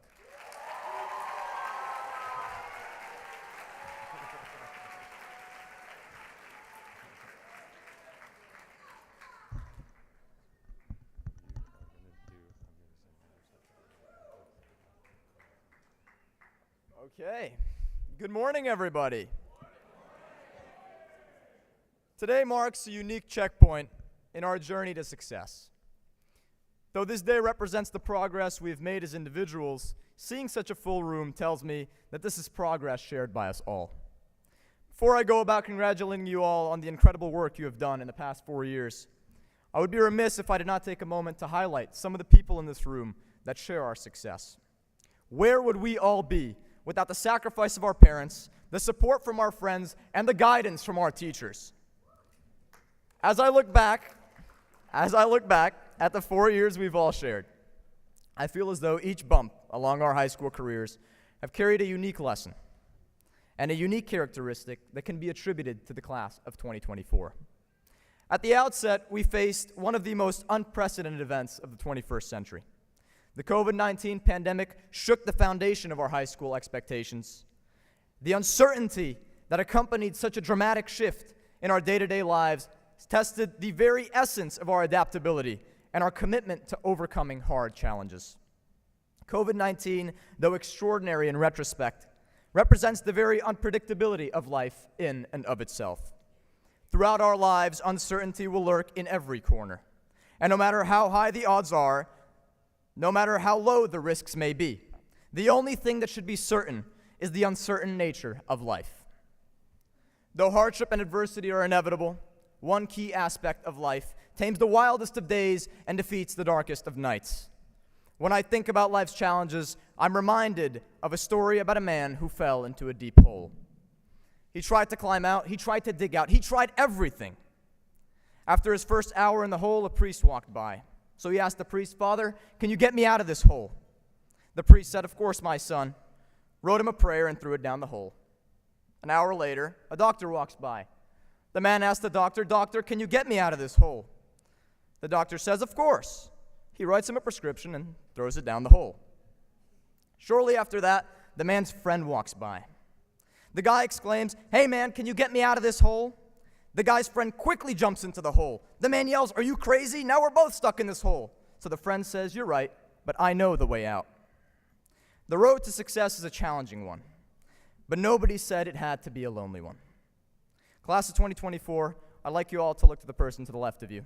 Okay. Good morning, everybody. Today marks a unique checkpoint in our journey to success. Though this day represents the progress we've made as individuals, seeing such a full room tells me that this is progress shared by us all. Before I go about congratulating you all on the incredible work you have done in the past 4 years, I would be remiss if I did not take a moment to highlight some of the people in this room that share our success. Where would we all be without the sacrifice of our parents, the support from our friends, and the guidance from our teachers? As I look back at the 4 years we've all shared, I feel as though each bump along our high school careers have carried a unique lesson and a unique characteristic that can be attributed to the class of 2024. At the outset, we faced one of the most unprecedented events of the 21st century. The COVID-19 pandemic shook the foundation of our high school expectations. The uncertainty that accompanied such a dramatic shift in our day-to-day lives tested the very essence of our adaptability and our commitment to overcoming hard challenges. COVID-19, though extraordinary in retrospect, represents the very unpredictability of life in and of itself. Throughout our lives, uncertainty will lurk in every corner. And no matter how high the odds are, no matter how low the risks may be, the only thing that should be certain is the uncertain nature of life. Though hardship and adversity are inevitable, one key aspect of life tames the wildest of days and defeats the darkest of nights. When I think about life's challenges, I'm reminded of a story about a man who fell into a deep hole. He tried to climb out, he tried to dig out, he tried everything. After his first hour in the hole, a priest walked by. So he asked the priest, "Father, can you get me out of this hole?" The priest said, "Of course, my son," wrote him a prayer and threw it down the hole. An hour later, a doctor walks by. The man asked the doctor, "Doctor, can you get me out of this hole?" The doctor says, "Of course." He writes him a prescription and throws it down the hole. Shortly after that, the man's friend walks by. The guy exclaims, "Hey man, can you get me out of this hole?" The guy's friend quickly jumps into the hole. The man yells, "Are you crazy? Now we're both stuck in this hole." So the friend says, "You're right, but I know the way out." The road to success is a challenging one, but nobody said it had to be a lonely one. Class of 2024, I'd like you all to look to the person to the left of you.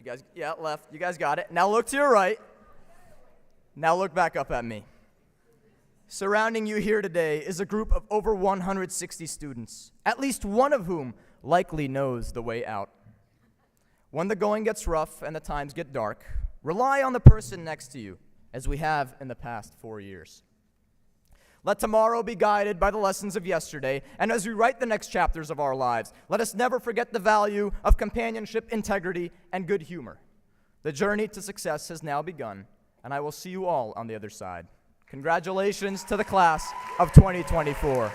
You guys, yeah, left. You guys got it. Now look to your right. Now look back up at me. Surrounding you here today is a group of over 160 students, at least one of whom likely knows the way out. When the going gets rough and the times get dark, rely on the person next to you, as we have in the past 4 years. Let tomorrow be guided by the lessons of yesterday, and as we write the next chapters of our lives, let us never forget the value of companionship, integrity, and good humor. The journey to success has now begun, and I will see you all on the other side. Congratulations to the class of 2024.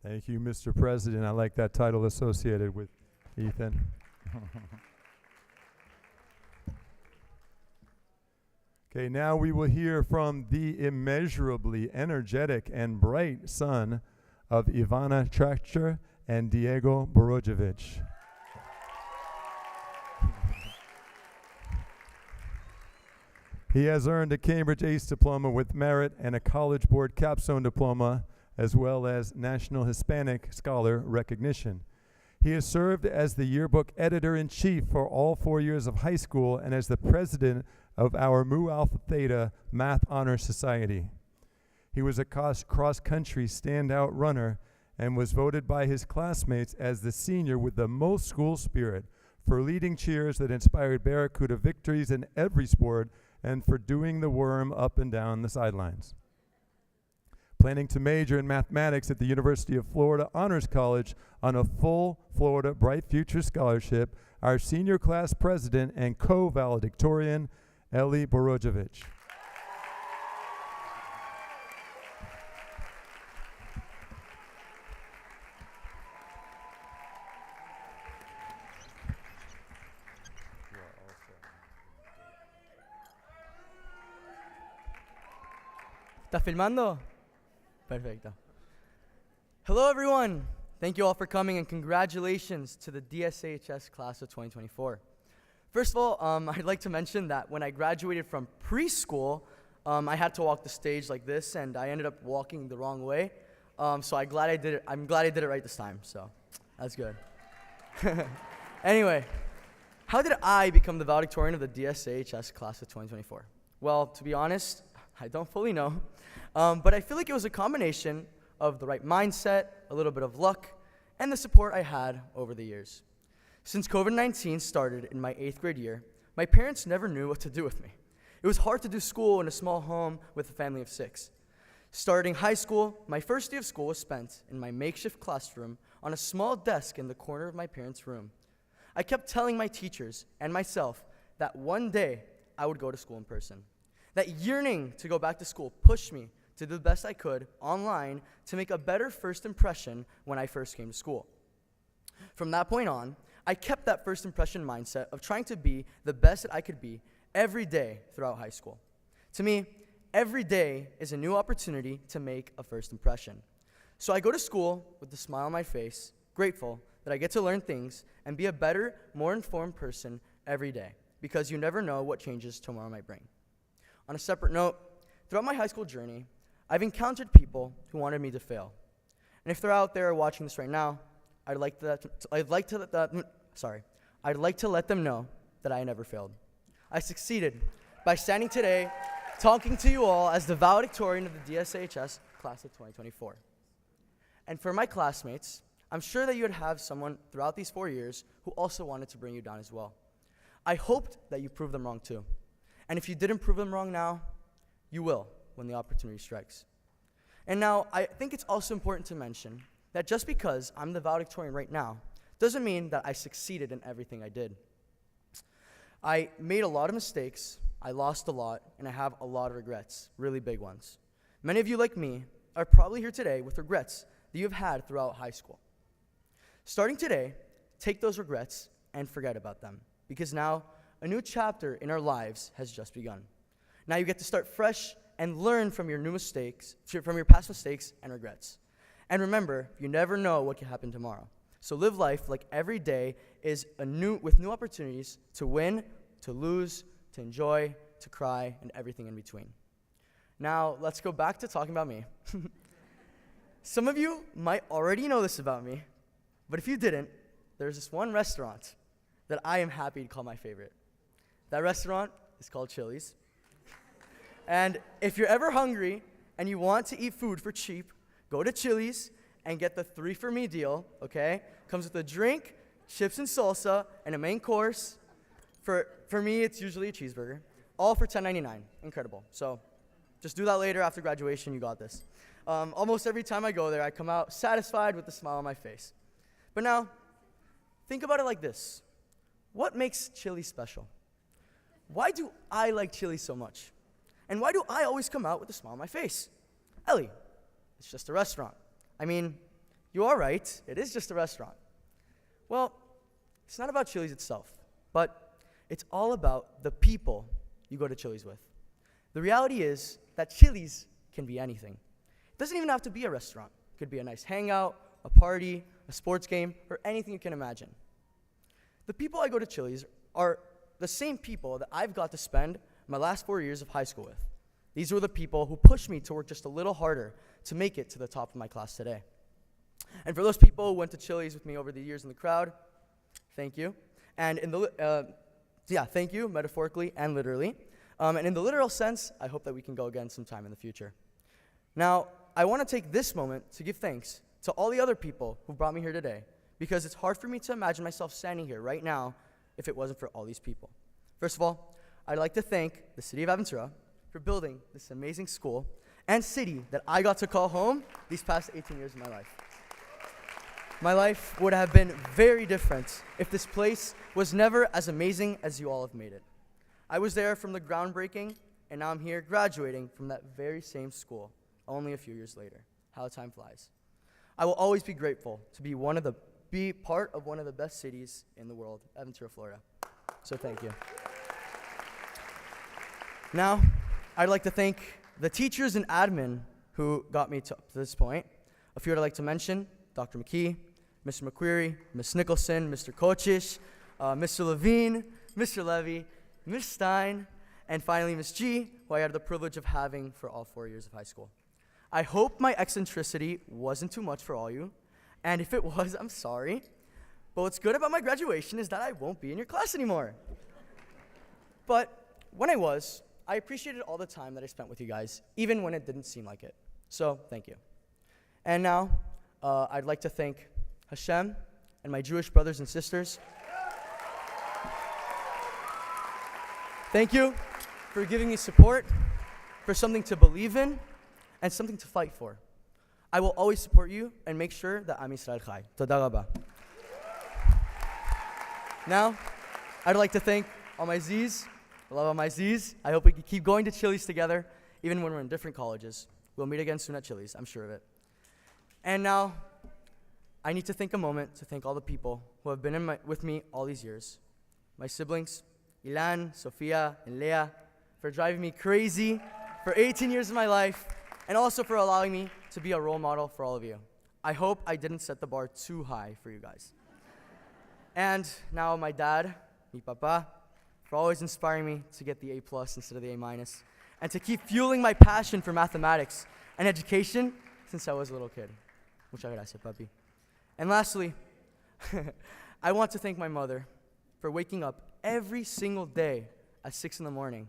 Thank you, Mr. President. I like that title associated with Ethan. Okay, now we will hear from the immeasurably energetic and bright son of Ivana Traktor and Diego Borojevic. He has earned a Cambridge ACE diploma with merit and a College Board capstone diploma, as well as National Hispanic Scholar recognition. He has served as the yearbook editor-in-chief for all 4 years of high school and as the president of our Mu Alpha Theta Math Honor Society. He was a cross-country standout runner and was voted by his classmates as the senior with the most school spirit for leading cheers that inspired Barracuda victories in every sport, and for doing the worm up and down the sidelines. Planning to major in mathematics at the University of Florida Honors College on a full Florida Bright Future Scholarship, our senior class president and co-valedictorian, Eli Borojevic. ¿Está filmando? Perfecto. Hello, everyone. Thank you all for coming, and congratulations to the DSHS class of 2024. First of all, I'd like to mention that when I graduated from preschool, I had to walk the stage like this, and I ended up walking the wrong way. So I'm glad I did it right this time. So that's good. Anyway, how did I become the valedictorian of the DSHS class of 2024? Well, to be honest, I don't fully know. But I feel like it was a combination of the right mindset, a little bit of luck, and the support I had over the years. Since COVID-19 started in my 8th grade year, my parents never knew what to do with me. It was hard to do school in a small home with a family of 6. Starting high school, my first day of school was spent in my makeshift classroom on a small desk in the corner of my parents' room. I kept telling my teachers and myself that one day I would go to school in person. That yearning to go back to school pushed me to do the best I could online to make a better first impression when I first came to school. From that point on, I kept that first impression mindset of trying to be the best that I could be every day throughout high school. To me, every day is a new opportunity to make a first impression. So I go to school with a smile on my face, grateful that I get to learn things and be a better, more informed person every day, because you never know what changes tomorrow might bring. On a separate note, throughout my high school journey, I've encountered people who wanted me to fail. And if they're out there watching this right now, I'd like to let them know that I never failed. I succeeded by standing today talking to you all as the valedictorian of the DSHS class of 2024. And for my classmates, I'm sure that you would have someone throughout these 4 years who also wanted to bring you down as well. I hoped that you proved them wrong too. And if you didn't prove them wrong now, you will when the opportunity strikes. And now, I think it's also important to mention that just because I'm the valedictorian right now doesn't mean that I succeeded in everything I did. I made a lot of mistakes, I lost a lot, and I have a lot of regrets, really big ones. Many of you, like me, are probably here today with regrets that you've had throughout high school. Starting today, take those regrets and forget about them, because now a new chapter in our lives has just begun. Now you get to start fresh and learn from your past mistakes and regrets. And remember, you never know what can happen tomorrow. So live life like every day is with new opportunities to win, to lose, to enjoy, to cry, and everything in between. Now, let's go back to talking about me. Some of you might already know this about me, but if you didn't, there's this one restaurant that I am happy to call my favorite. That restaurant is called Chili's. And if you're ever hungry and you want to eat food for cheap, go to Chili's and get the 3 for me deal, okay? Comes with a drink, chips and salsa, and a main course. For me, it's usually a cheeseburger, all for $10.99. Incredible. So just do that later after graduation. You got this. Almost every time I go there, I come out satisfied with a smile on my face. But now, think about it like this. What makes Chili's special? Why do I like Chili's so much? And why do I always come out with a smile on my face? Ellie, it's just a restaurant. I mean, you are right. It is just a restaurant. Well, it's not about Chili's itself, but it's all about the people you go to Chili's with. The reality is that Chili's can be anything. It doesn't even have to be a restaurant. It could be a nice hangout, a party, a sports game, or anything you can imagine. The people I go to Chili's are the same people that I've got to spend my last 4 years of high school with. These were the people who pushed me to work just a little harder to make it to the top of my class today. And for those people who went to Chili's with me over the years in the crowd, thank you. And thank you, metaphorically and literally. And in the literal sense, I hope that we can go again sometime in the future. Now, I want to take this moment to give thanks to all the other people who brought me here today, because it's hard for me to imagine myself standing here right now if it wasn't for all these people. First of all, I'd like to thank the city of Aventura for building this amazing school and city that I got to call home these past 18 years of my life. My life would have been very different if this place was never as amazing as you all have made it. I was there from the groundbreaking, and now I'm here graduating from that very same school only a few years later. How time flies. I will always be grateful to be part of one of the best cities in the world, Aventura, Florida. So thank you. Now, I'd like to thank the teachers and admin who got me to this point. A few I'd like to mention: Dr. McKee, Mr. McQuarrie, Ms. Nicholson, Mr. Kochish, Mr. Levine, Mr. Levy, Ms. Stein, and finally Ms. G, who I had the privilege of having for all 4 years of high school. I hope my eccentricity wasn't too much for all you, and if it was, I'm sorry. But what's good about my graduation is that I won't be in your class anymore. But when I appreciated all the time that I spent with you guys, even when it didn't seem like it. So, thank you. And now, I'd like to thank Hashem and my Jewish brothers and sisters. Thank you for giving me support, for something to believe in, and something to fight for. I will always support you and make sure that Am Yisrael Chai. Toda rabba. Now, I'd like to thank all my Z's. I love all my Z's. I hope we can keep going to Chili's together, even when we're in different colleges. We'll meet again soon at Chili's, I'm sure of it. And now, I need to take a moment to thank all the people who have been with me all these years. My siblings, Ilan, Sofia, and Leah, for driving me crazy for 18 years of my life, and also for allowing me to be a role model for all of you. I hope I didn't set the bar too high for you guys. And now my dad, mi papa, for always inspiring me to get the A+ instead of the A-, and to keep fueling my passion for mathematics and education since I was a little kid. Muchas gracias, papi. And lastly, I want to thank my mother for waking up every single day at 6 in the morning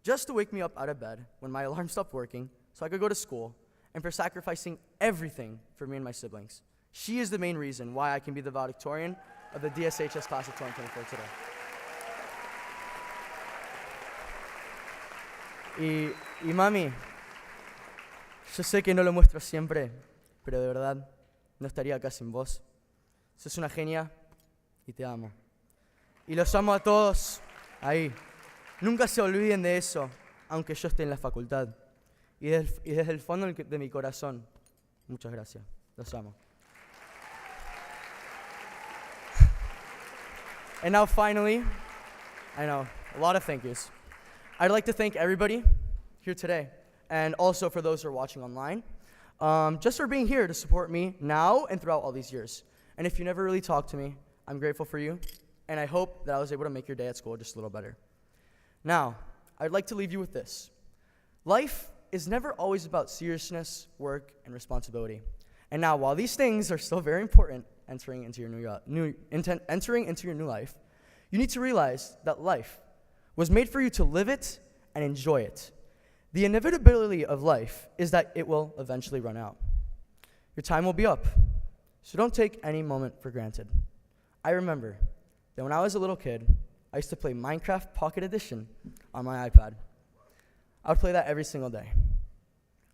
just to wake me up out of bed when my alarm stopped working so I could go to school, and for sacrificing everything for me and my siblings. She is the main reason why I can be the valedictorian of the DSHS class of 2024 today. Y mami, yo sé que no lo muestro siempre, pero de verdad no estaría acá sin vos. Sos una genia y te amo. Y los amo a todos ahí. Nunca se olviden de eso, aunque yo esté en la facultad. Y desde el fondo de mi corazón, muchas gracias. Los amo. And now finally, I know, a lot of thank yous. I'd like to thank everybody here today, and also for those who are watching online, just for being here to support me now and throughout all these years. And if you never really talked to me, I'm grateful for you, and I hope that I was able to make your day at school just a little better. Now, I'd like to leave you with this. Life is never always about seriousness, work, and responsibility. And now, while these things are still very important entering into your new life, you need to realize that life was made for you to live it and enjoy it. The inevitability of life is that it will eventually run out. Your time will be up, so don't take any moment for granted. I remember that when I was a little kid, I used to play Minecraft Pocket Edition on my iPad. I would play that every single day.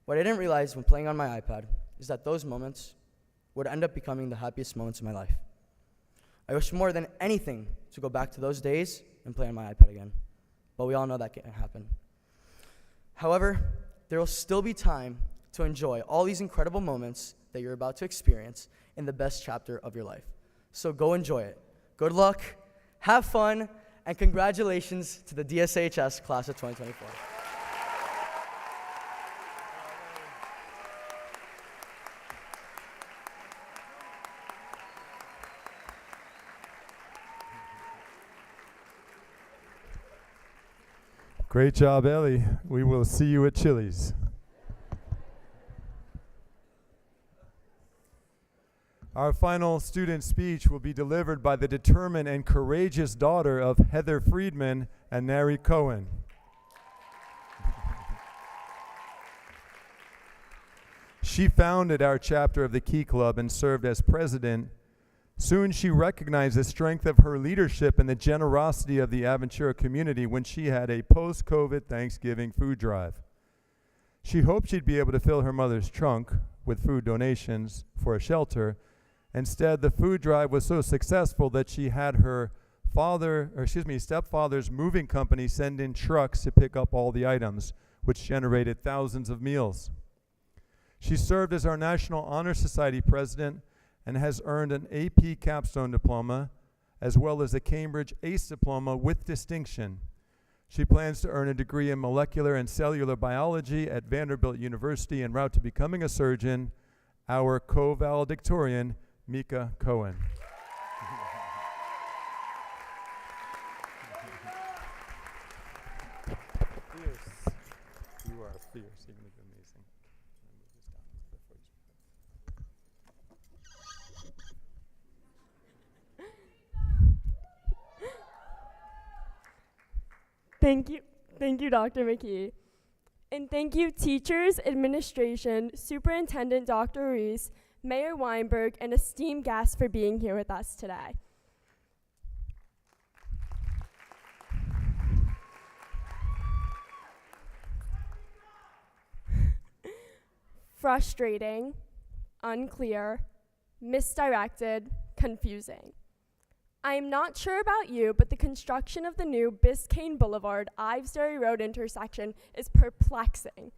What I didn't realize when playing on my iPad is that those moments would end up becoming the happiest moments of my life. I wish more than anything to go back to those days and play on my iPad again, but we all know that can't happen. However, there will still be time to enjoy all these incredible moments that you're about to experience in the best chapter of your life. So go enjoy it. Good luck, have fun, and congratulations to the DSHS class of 2024. Great job, Ellie. We will see you at Chili's. Our final student speech will be delivered by the determined and courageous daughter of Heather Friedman and Neri Cohen. She founded our chapter of the Key Club and served as president Soon she recognized the strength of her leadership and the generosity of the Aventura community when she had a post-COVID Thanksgiving food drive. She hoped she'd be able to fill her mother's trunk with food donations for a shelter. Instead, the food drive was so successful that she had her stepfather's moving company send in trucks to pick up all the items, which generated thousands of meals. She served as our National Honor Society president and has earned an AP capstone diploma, as well as a Cambridge ACE diploma with distinction. She plans to earn a degree in molecular and cellular biology at Vanderbilt University en route to becoming a surgeon, our co-valedictorian, Mika Cohen. Fierce. You are fierce. You're going to be amazing. Thank you, Dr. McKee. And thank you, teachers, administration, Superintendent Dr. Reese, Mayor Weinberg, and esteemed guests for being here with us today. Frustrating, unclear, misdirected, confusing. I am not sure about you, but the construction of the new Biscayne Boulevard, Ives Dairy Road intersection is perplexing.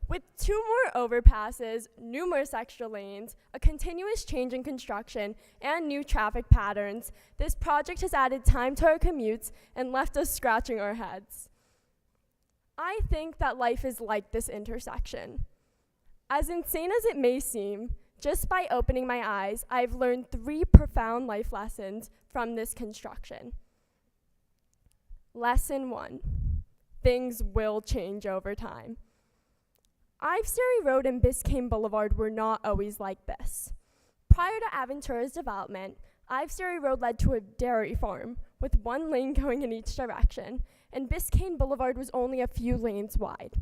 With 2 more overpasses, numerous extra lanes, a continuous change in construction, and new traffic patterns, this project has added time to our commutes and left us scratching our heads. I think that life is like this intersection. As insane as it may seem, just by opening my eyes, I've learned 3 profound life lessons from this construction. Lesson 1, things will change over time. Ives Dairy Road and Biscayne Boulevard were not always like this. Prior to Aventura's development, Ives Dairy Road led to a dairy farm with 1 lane going in each direction, and Biscayne Boulevard was only a few lanes wide.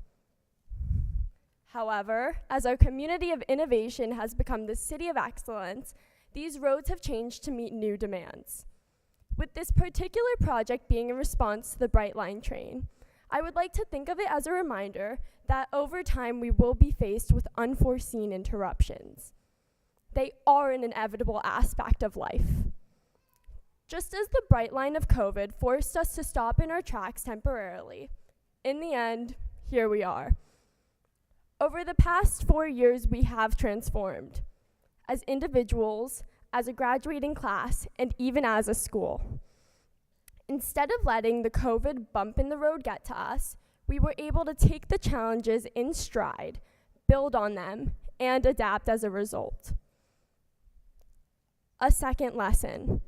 However, as our community of innovation has become the city of excellence, these roads have changed to meet new demands. With this particular project being in response to the Bright Line train, I would like to think of it as a reminder that over time we will be faced with unforeseen interruptions. They are an inevitable aspect of life. Just as the Bright Line of COVID forced us to stop in our tracks temporarily, in the end, here we are. Over the past 4 years, we have transformed as individuals, as a graduating class, and even as a school. Instead of letting the COVID bump in the road get to us, we were able to take the challenges in stride, build on them, and adapt as a result. A second lesson,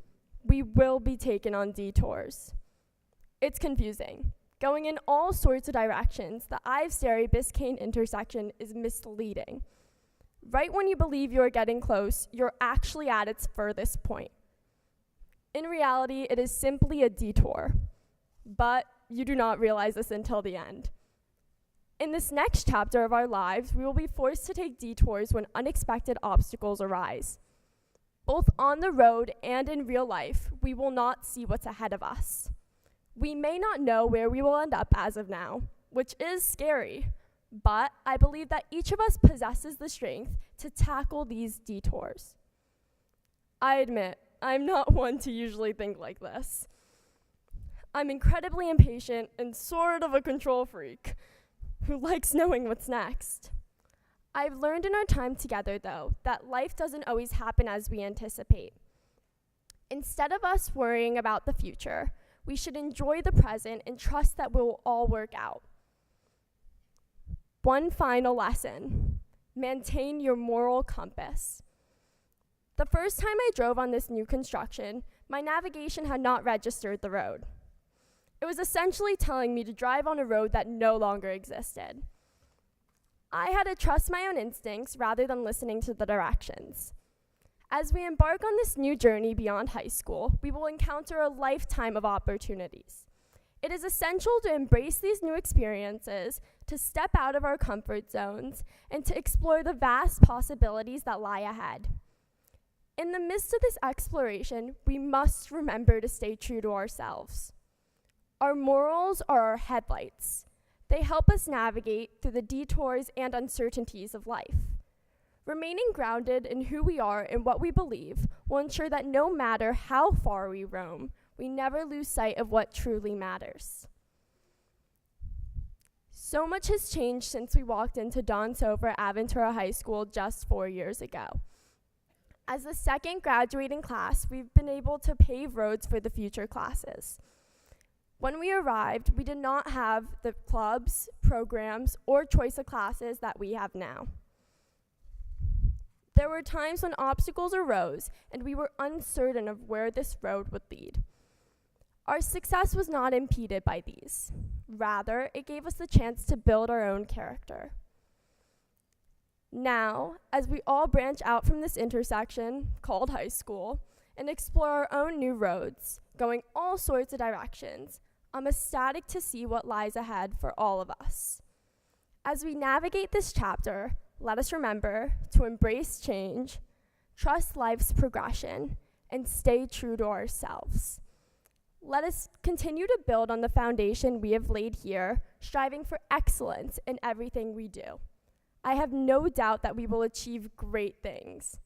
we will be taken on detours. It's confusing. Going in all sorts of directions, the Ives Dairy Biscayne intersection is misleading. Right when you believe you're getting close, you're actually at its furthest point. In reality, it is simply a detour, but you do not realize this until the end. In this next chapter of our lives, we will be forced to take detours when unexpected obstacles arise. Both on the road and in real life, we will not see what's ahead of us. We may not know where we will end up as of now, which is scary, but I believe that each of us possesses the strength to tackle these detours. I admit, I'm not one to usually think like this. I'm incredibly impatient and sort of a control freak who likes knowing what's next. I've learned in our time together, though, that life doesn't always happen as we anticipate. Instead of us worrying about the future, we should enjoy the present and trust that we will all work out. One final lesson, maintain your moral compass. The first time I drove on this new construction, my navigation had not registered the road. It was essentially telling me to drive on a road that no longer existed. I had to trust my own instincts rather than listening to the directions. As we embark on this new journey beyond high school, we will encounter a lifetime of opportunities. It is essential to embrace these new experiences, to step out of our comfort zones, and to explore the vast possibilities that lie ahead. In the midst of this exploration, we must remember to stay true to ourselves. Our morals are our headlights. They help us navigate through the detours and uncertainties of life. Remaining grounded in who we are and what we believe will ensure that no matter how far we roam, we never lose sight of what truly matters. So much has changed since we walked into Don Soffer Aventura High School just 4 years ago. As the second graduating class, we've been able to pave roads for the future classes. When we arrived, we did not have the clubs, programs, or choice of classes that we have now. There were times when obstacles arose, and we were uncertain of where this road would lead. Our success was not impeded by these. Rather, it gave us the chance to build our own character. Now, as we all branch out from this intersection, called high school, and explore our own new roads, going all sorts of directions, I'm ecstatic to see what lies ahead for all of us. As we navigate this chapter, let us remember to embrace change, trust life's progression, and stay true to ourselves. Let us continue to build on the foundation we have laid here, striving for excellence in everything we do. I have no doubt that we will achieve great things.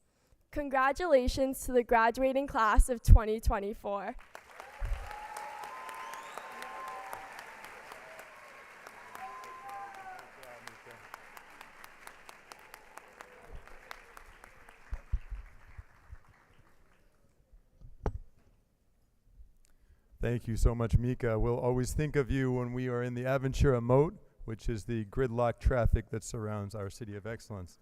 Congratulations to the graduating class of 2024. Thank you so much, Mika. We'll always think of you when we are in the Aventura Moat, which is the gridlock traffic that surrounds our City of Excellence.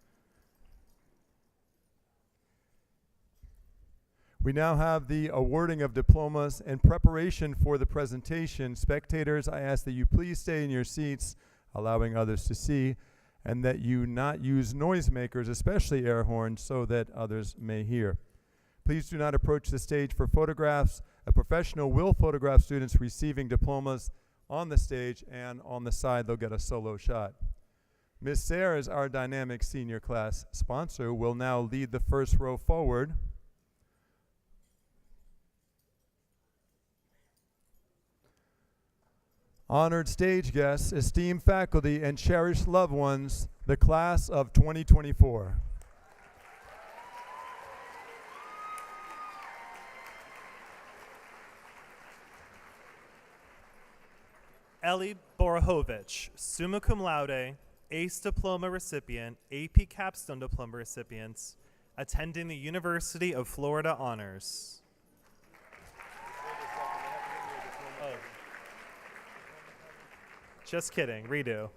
We now have the awarding of diplomas. In preparation for the presentation, spectators, I ask that you please stay in your seats, allowing others to see, and that you not use noisemakers, especially air horns, so that others may hear. Please do not approach the stage for photographs. A professional will photograph students receiving diplomas on the stage, and on the side they'll get a solo shot. Ms. Sayers, our dynamic senior class sponsor, will now lead the first row forward. Honored stage guests, esteemed faculty, and cherished loved ones, the class of 2024. Eli Borohovich, summa cum laude, ACE diploma recipient, AP capstone diploma recipients, attending the University of Florida Honors. Oh. Just kidding, redo.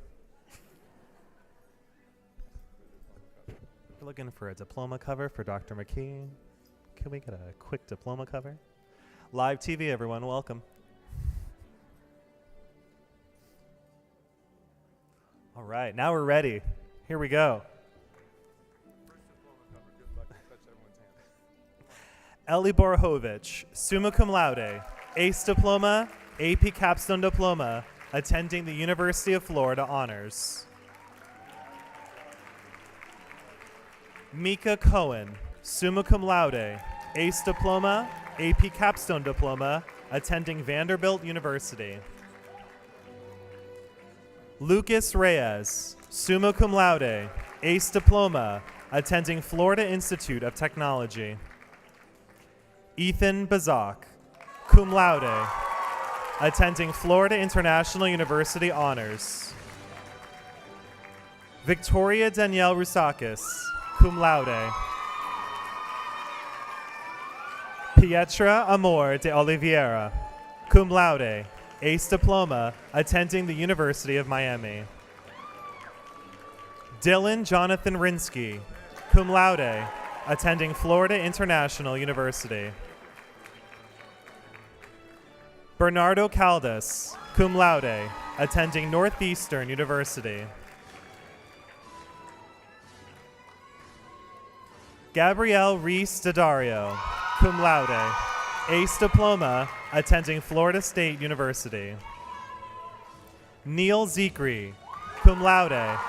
We're looking for a diploma cover for Dr. McKee. Can we get a quick diploma cover? Live TV, everyone, welcome. All right, now we're ready. Here we go. Eli Borohovich, summa cum laude, ACE diploma, AP capstone diploma, attending the University of Florida Honors. Mika Cohen, summa cum laude, ACE diploma, AP capstone diploma, attending Vanderbilt University. Lucas Reyes, summa cum laude, ACE diploma, attending Florida Institute of Technology. Ethan Bazak, cum laude, attending Florida International University Honors. Victoria Danielle Rousakis, cum laude. Pietra Amor de Oliveira, cum laude, ACE diploma, attending the University of Miami. Dylan Jonathan Rinsky, cum laude, attending Florida International University. Bernardo Caldas, cum laude, attending Northeastern University. Gabrielle Reese Daddario, cum laude, ACE diploma, attending Florida State University. Neil Zekri, cum laude,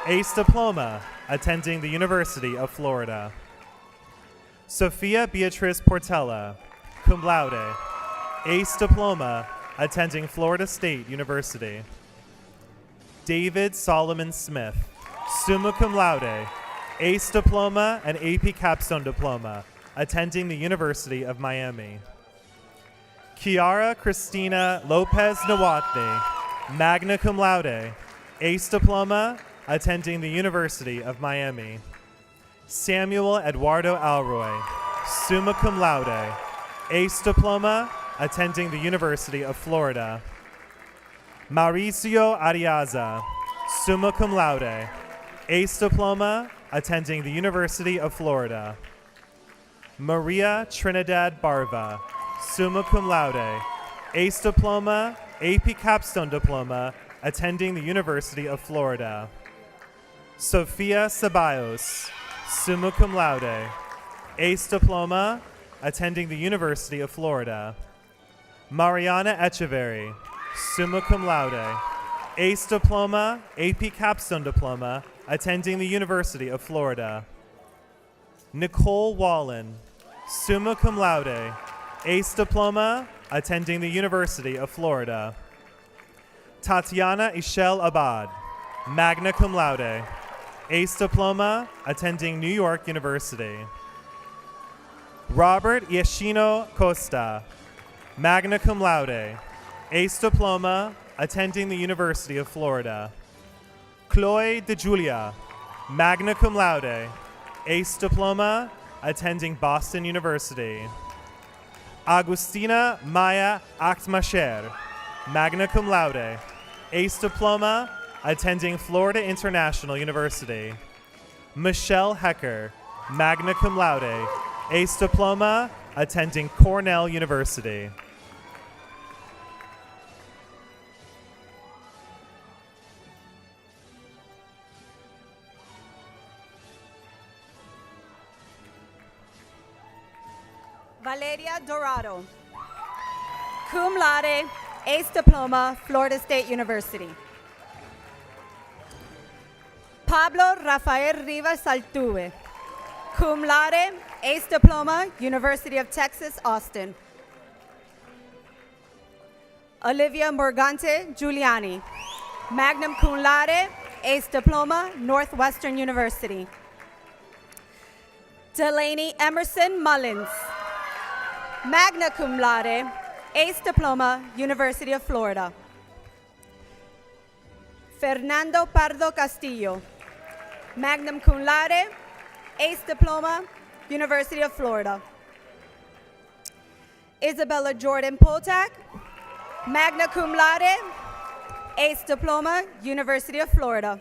ACE diploma, attending the University of Florida. Sophia Beatrice Portella, cum laude, ace diploma, attending Florida State University. David Solomon Smith, summa cum laude, ace diploma and AP capstone diploma, attending the University of Miami. Kiara Christina Lopez Nawate, magna cum laude, ace diploma, attending the University of Miami. Samuel Eduardo Alroy, summa cum laude, ace diploma, attending the University of Florida. Mauricio Ariaza, summa cum laude, ace diploma, attending the University of Florida. Maria Trinidad Barva, summa cum laude, ace diploma, AP capstone diploma, attending the University of Florida. Sofia Ceballos, summa cum laude, ace diploma, attending the University of Florida. Mariana Echeverry, summa cum laude, ace diploma, AP capstone diploma, attending the University of Florida. Nicole Wallen, summa cum laude, ace diploma, attending the University of Florida. Tatiana Ishel Abad, magna cum laude, ace diploma, attending New York University. Robert Yeshino Costa, magna cum laude, ace diploma, attending the University of Florida. Chloe De Julia, magna cum laude, ace diploma, attending Boston University. Agustina Maya Aktmasher, magna cum laude, ace diploma, attending Florida International University. Michelle Hecker, magna cum laude, ace diploma, attending Cornell University. Valeria Dorado, cum laude, ace diploma, Florida State University. Pablo Rafael Rivas Altuve, cum laude, ace diploma, University of Texas, Austin. Olivia Morgante Giuliani, magna cum laude, ace diploma, Northwestern University. Delaney Emerson Mullins, magna cum laude, ace diploma, University of Florida. Fernando Pardo Castillo, magna cum laude, ace diploma, University of Florida. Isabella Jordan Poltak, magna cum laude, ace diploma, University of Florida.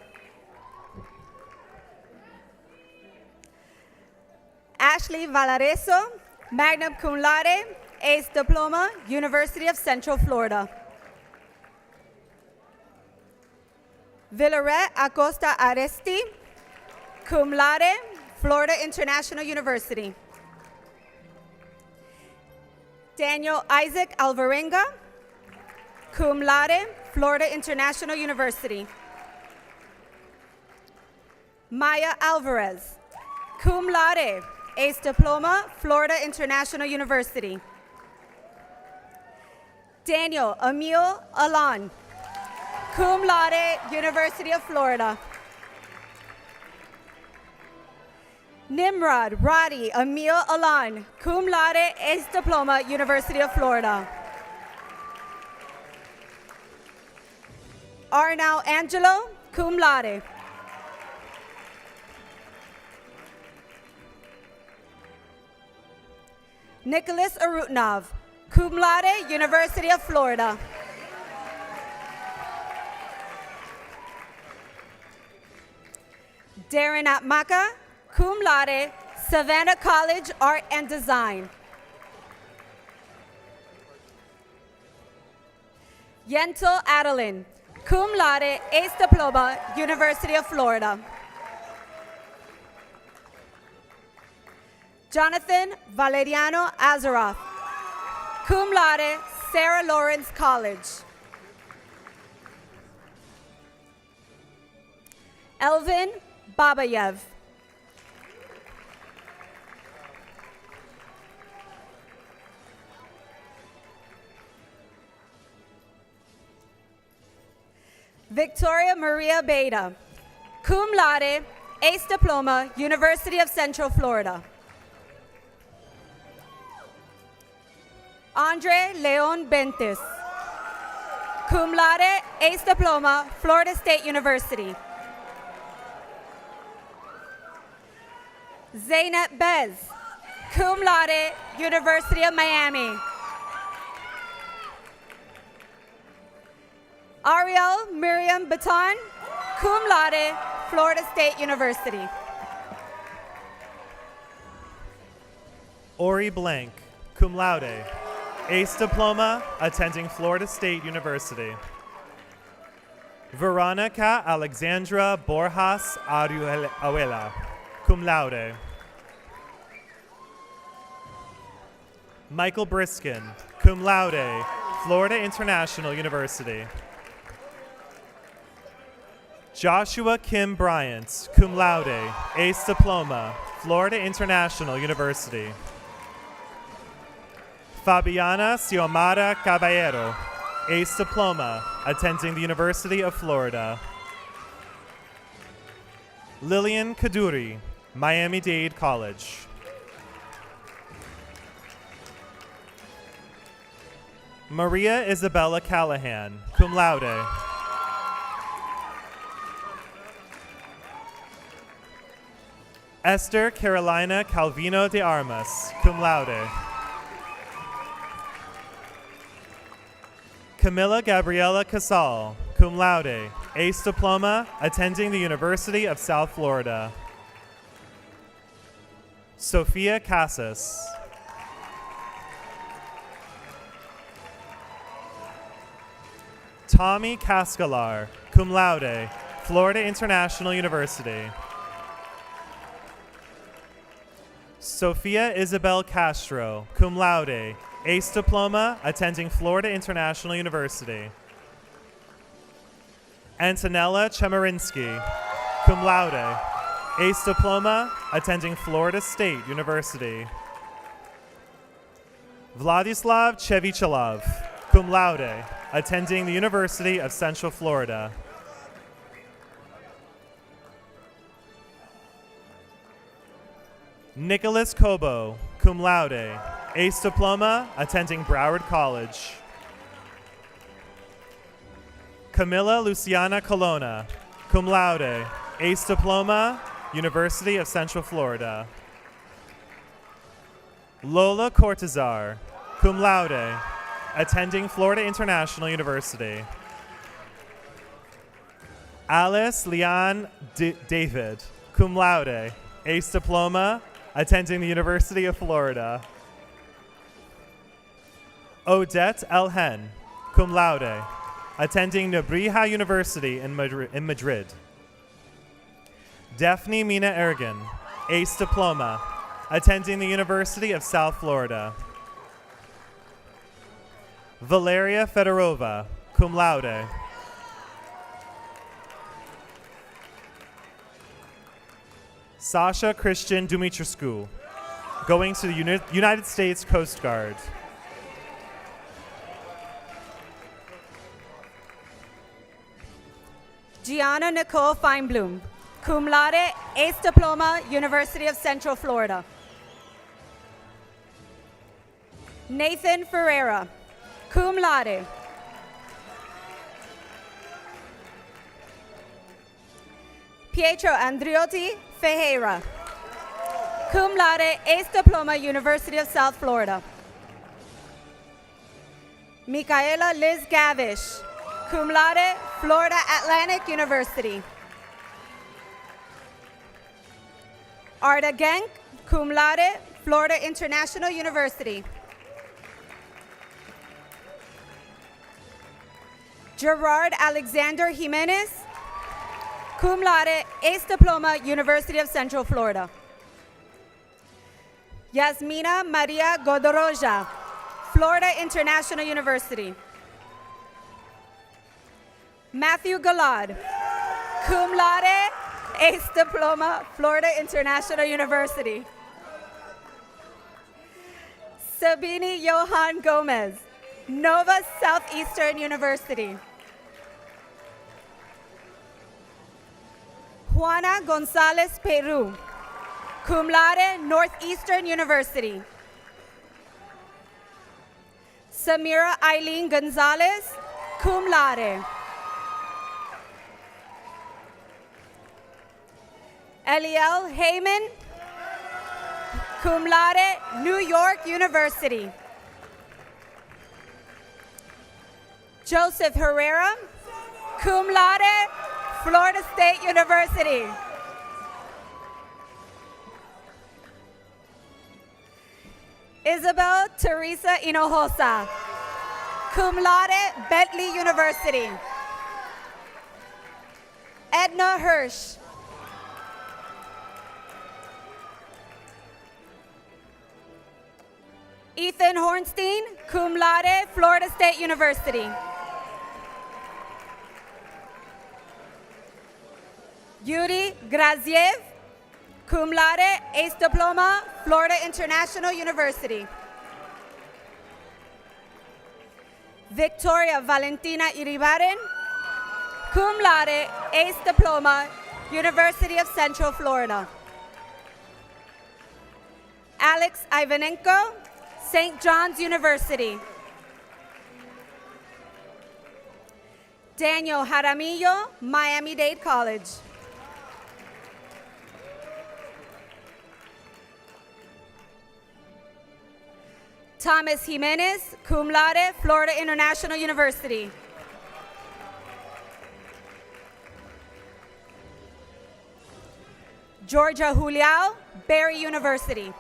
Ashley Valareso, magna cum laude, ace diploma, University of Central Florida. Villaret Acosta Aresti, cum laude, Florida International University. Daniel Isaac Alvarenga, cum laude, Florida International University. Maya Alvarez, cum laude, ace diploma, Florida International University. Daniel Emil Alon, cum laude, University of Florida. Nimrod Radi Emil Alon, cum laude, ace diploma, University of Florida. Arnau Angelo, cum laude. Nicholas Arutnov, cum laude, University of Florida. Darren Atmaka, cum laude, Savannah College, Art and Design. Yentel Adeline, cum laude, ace diploma, University of Florida. Jonathan Valeriano Azaroff, cum laude, Sarah Lawrence College. Elvin Babayev. Victoria Maria Beta, cum laude, ace diploma, University of Central Florida. Andre Leon Bentis, cum laude, ace diploma, Florida State University. Zeynep Bez, cum laude, University of Miami. Ariel Miriam Baton, cum laude, Florida State University. Ori Blank, cum laude, ace diploma, attending Florida State University. Veronica Alexandra Borjas Aruela, cum laude. Michael Briskin, cum laude, Florida International University. Joshua Kim Bryant, cum laude, ace diploma, Florida International University. Fabiana Xiomara Caballero, ace diploma, attending the University of Florida. Lillian Kaduri, Miami-Dade College. Maria Isabella Callahan, cum laude. Esther Carolina Calvino de Armas, cum laude. Camilla Gabriela Casal, cum laude, ace diploma, attending the University of South Florida. Sophia Casas. Tommy Cascalar, cum laude, Florida International University. Sophia Isabel Castro, cum laude, ace diploma, attending Florida International University. Antonella Chemerinsky, cum laude, ace diploma, attending Florida State University. Vladislav Chevichelov, cum laude, attending the University of Central Florida. Nicholas Cobo, cum laude, ace diploma, attending Broward College. Camilla Luciana Colonna, cum laude, ace diploma, University of Central Florida. Lola Cortazar, cum laude, attending Florida International University. Alice Leon David, cum laude, ace diploma, attending the University of Florida. Odette Elhen, cum laude, attending Nebrija University in Madrid. Daphne Mina Ergin, ace diploma, attending the University of South Florida. Valeria Fedorova, cum laude. Sasha Christian Dumitrescu, going to the United States Coast Guard. Gianna Nicole Feinblum, cum laude, ace diploma, University of Central Florida. Nathan Ferreira, cum laude. Pietro Andriotti Ferreira, cum laude, ace diploma, University of South Florida. Michaela Liz Gavish, cum laude, Florida Atlantic University. Arda Genk, cum laude, Florida International University. Gerard Alexander Jimenez, cum laude, ace diploma, University of Central Florida. Yasmina Maria Godoroja, Florida International University. Matthew Galad, cum laude, ace diploma, Florida International University. Sabini Johan Gomez, Nova Southeastern University. Juana Gonzalez Peru, cum laude, Northeastern University. Samira Eileen Gonzalez, cum laude. Eliel Heyman, cum laude, New York University. Joseph Herrera, cum laude, Florida State University. Isabel Teresa Hinojosa, cum laude, Bentley University. Edna Hirsch. Ethan Hornstein, cum laude, Florida State University. Yuri Graziev, cum laude, ace diploma, Florida International University. Victoria Valentina Iribarren, cum laude, ace diploma, University of Central Florida. Alex Ivanenko, St. John's University. Daniel Jaramillo, Miami-Dade College. Thomas Jimenez, cum laude, Florida International University. Georgia Juliao, Barry University.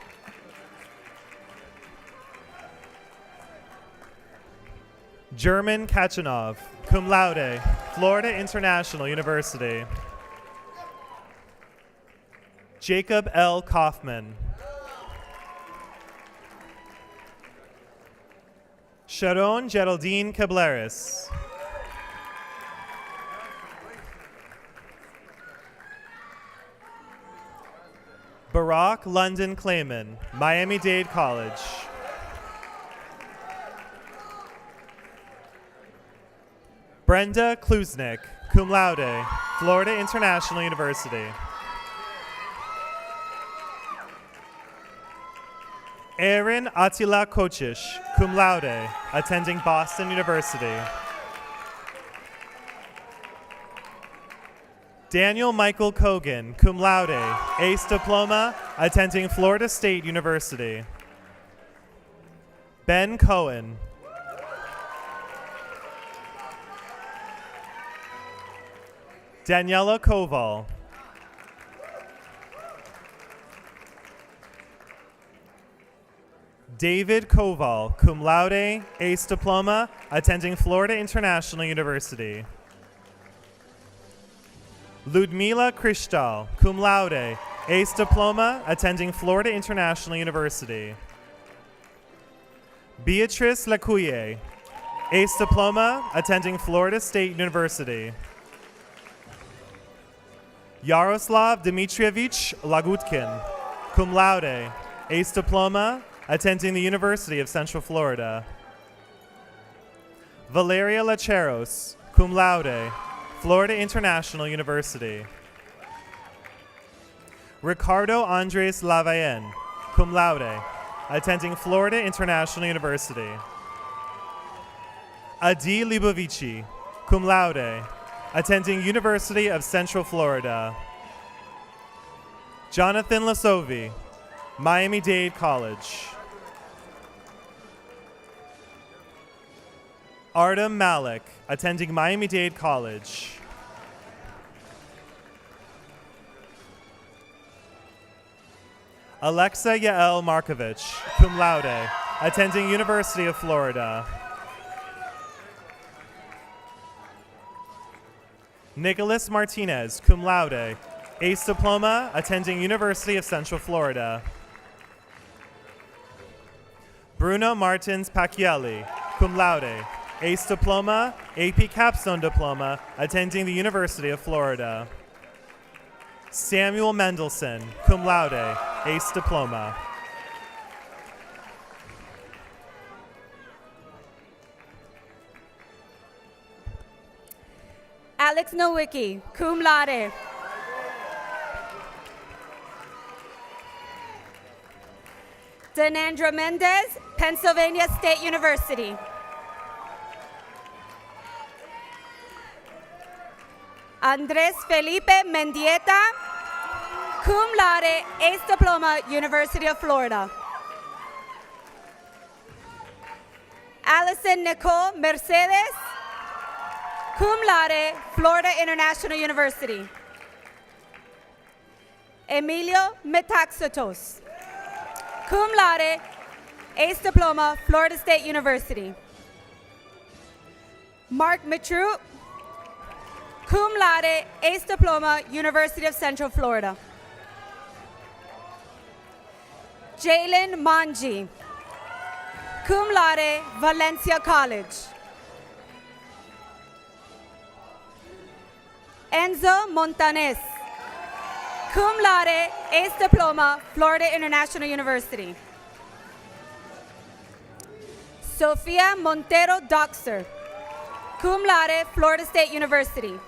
German Kachanov, cum laude, Florida International University. Jacob L. Kaufman. Sharon Geraldine Cableris. Barack London Clayman, Miami-Dade College. Brenda Klusnick, cum laude, Florida International University. Aaron Attila Kocic, cum laude, attending Boston University. Daniel Michael Kogan, cum laude, ace diploma, attending Florida State University. Ben Cohen. Daniela Koval. David Koval, cum laude, ace diploma, attending Florida International University. Ludmila Kristal, cum laude, ace diploma, attending Florida International University. Beatrice Lacuye, ace diploma, attending Florida State University. Yaroslav Dmitrievich Lagutkin, cum laude, ace diploma, attending the University of Central Florida. Valeria Lacheros, cum laude, Florida International University. Ricardo Andres Lavayen, cum laude, attending Florida International University. Adi Libovici, cum laude, attending University of Central Florida. Jonathan Lasovi, Miami-Dade College. Artem Malik, attending Miami-Dade College. Alexa Yael Markovich, cum laude, attending University of Florida. Nicholas Martinez, cum laude, ace diploma, attending University of Central Florida. Bruno Martins Pacchielli, cum laude, ace diploma, AP capstone diploma, attending the University of Florida. Samuel Mendelson, cum laude, ace diploma. Alex Nowicki, cum laude. Denandra Mendez, Pennsylvania State University. Andres Felipe Mendieta, cum laude, Ace Diploma, University of Florida. Allison Nicole Mercedes, cum laude, Florida International University. Emilio Metaxatos, cum laude, Ace Diploma, Florida State University. Mark Mitrou, cum laude, Ace Diploma, University of Central Florida. Jalen Manji, cum laude, Valencia College. Enzo Montanes, cum laude, Ace Diploma, Florida International University. Sofia Montero Doxer, cum laude, Florida State University.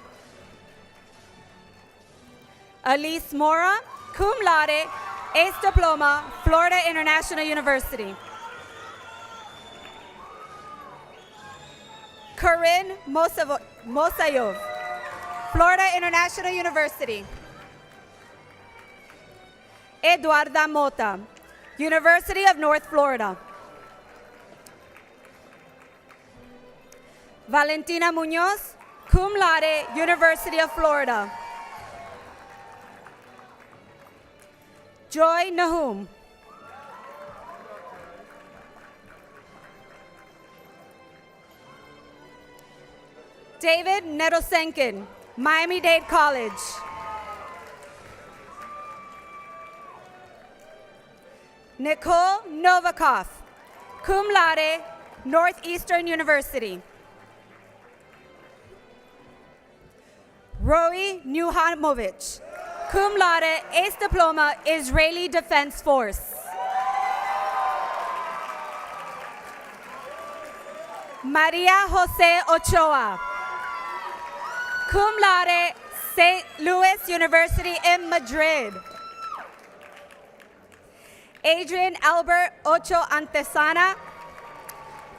Elise Mora, cum laude, Ace Diploma, Florida International University. Corinne Mosayov, Florida International University. Eduarda Mota, University of North Florida. Valentina Munoz, cum laude, University of Florida. Joy Nahum. David Nedosenkin, Miami-Dade College. Nicole Novikov, cum laude, Northeastern University. Roy Nuhamovich, cum laude, Ace Diploma, Israeli Defense Force. Maria Jose Ochoa, cum laude, St. Louis University in Madrid. Adrian Albert Ocho Antesana,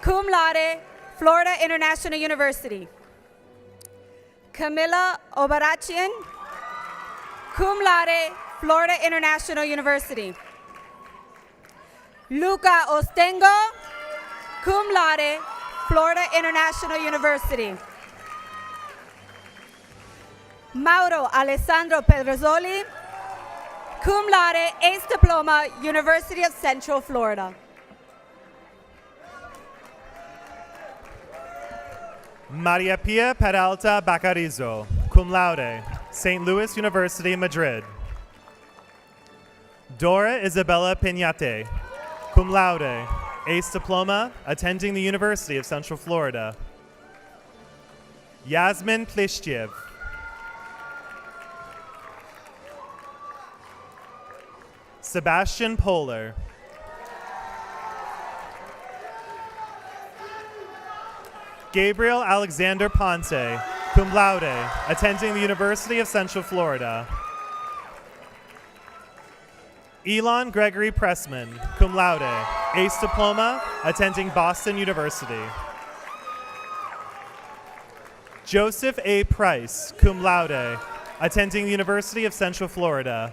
cum laude, Florida International University. Camila Obarachian, cum laude, Florida International University. Luca Ostengo, cum laude, Florida International University. Mauro Alessandro Pedrozzoli, cum laude, Ace Diploma, University of Central Florida. Maria Pia Peralta Bacarizo, cum laude, St. Louis University, Madrid. Dora Isabella Piñate, cum laude, Ace Diploma, attending the University of Central Florida. Yasmin Plishchev. Sebastian Polar. Gabriel Alexander Ponce, cum laude, attending the University of Central Florida. Elon Gregory Pressman, cum laude, Ace Diploma, attending Boston University. Joseph A. Price, cum laude, attending the University of Central Florida.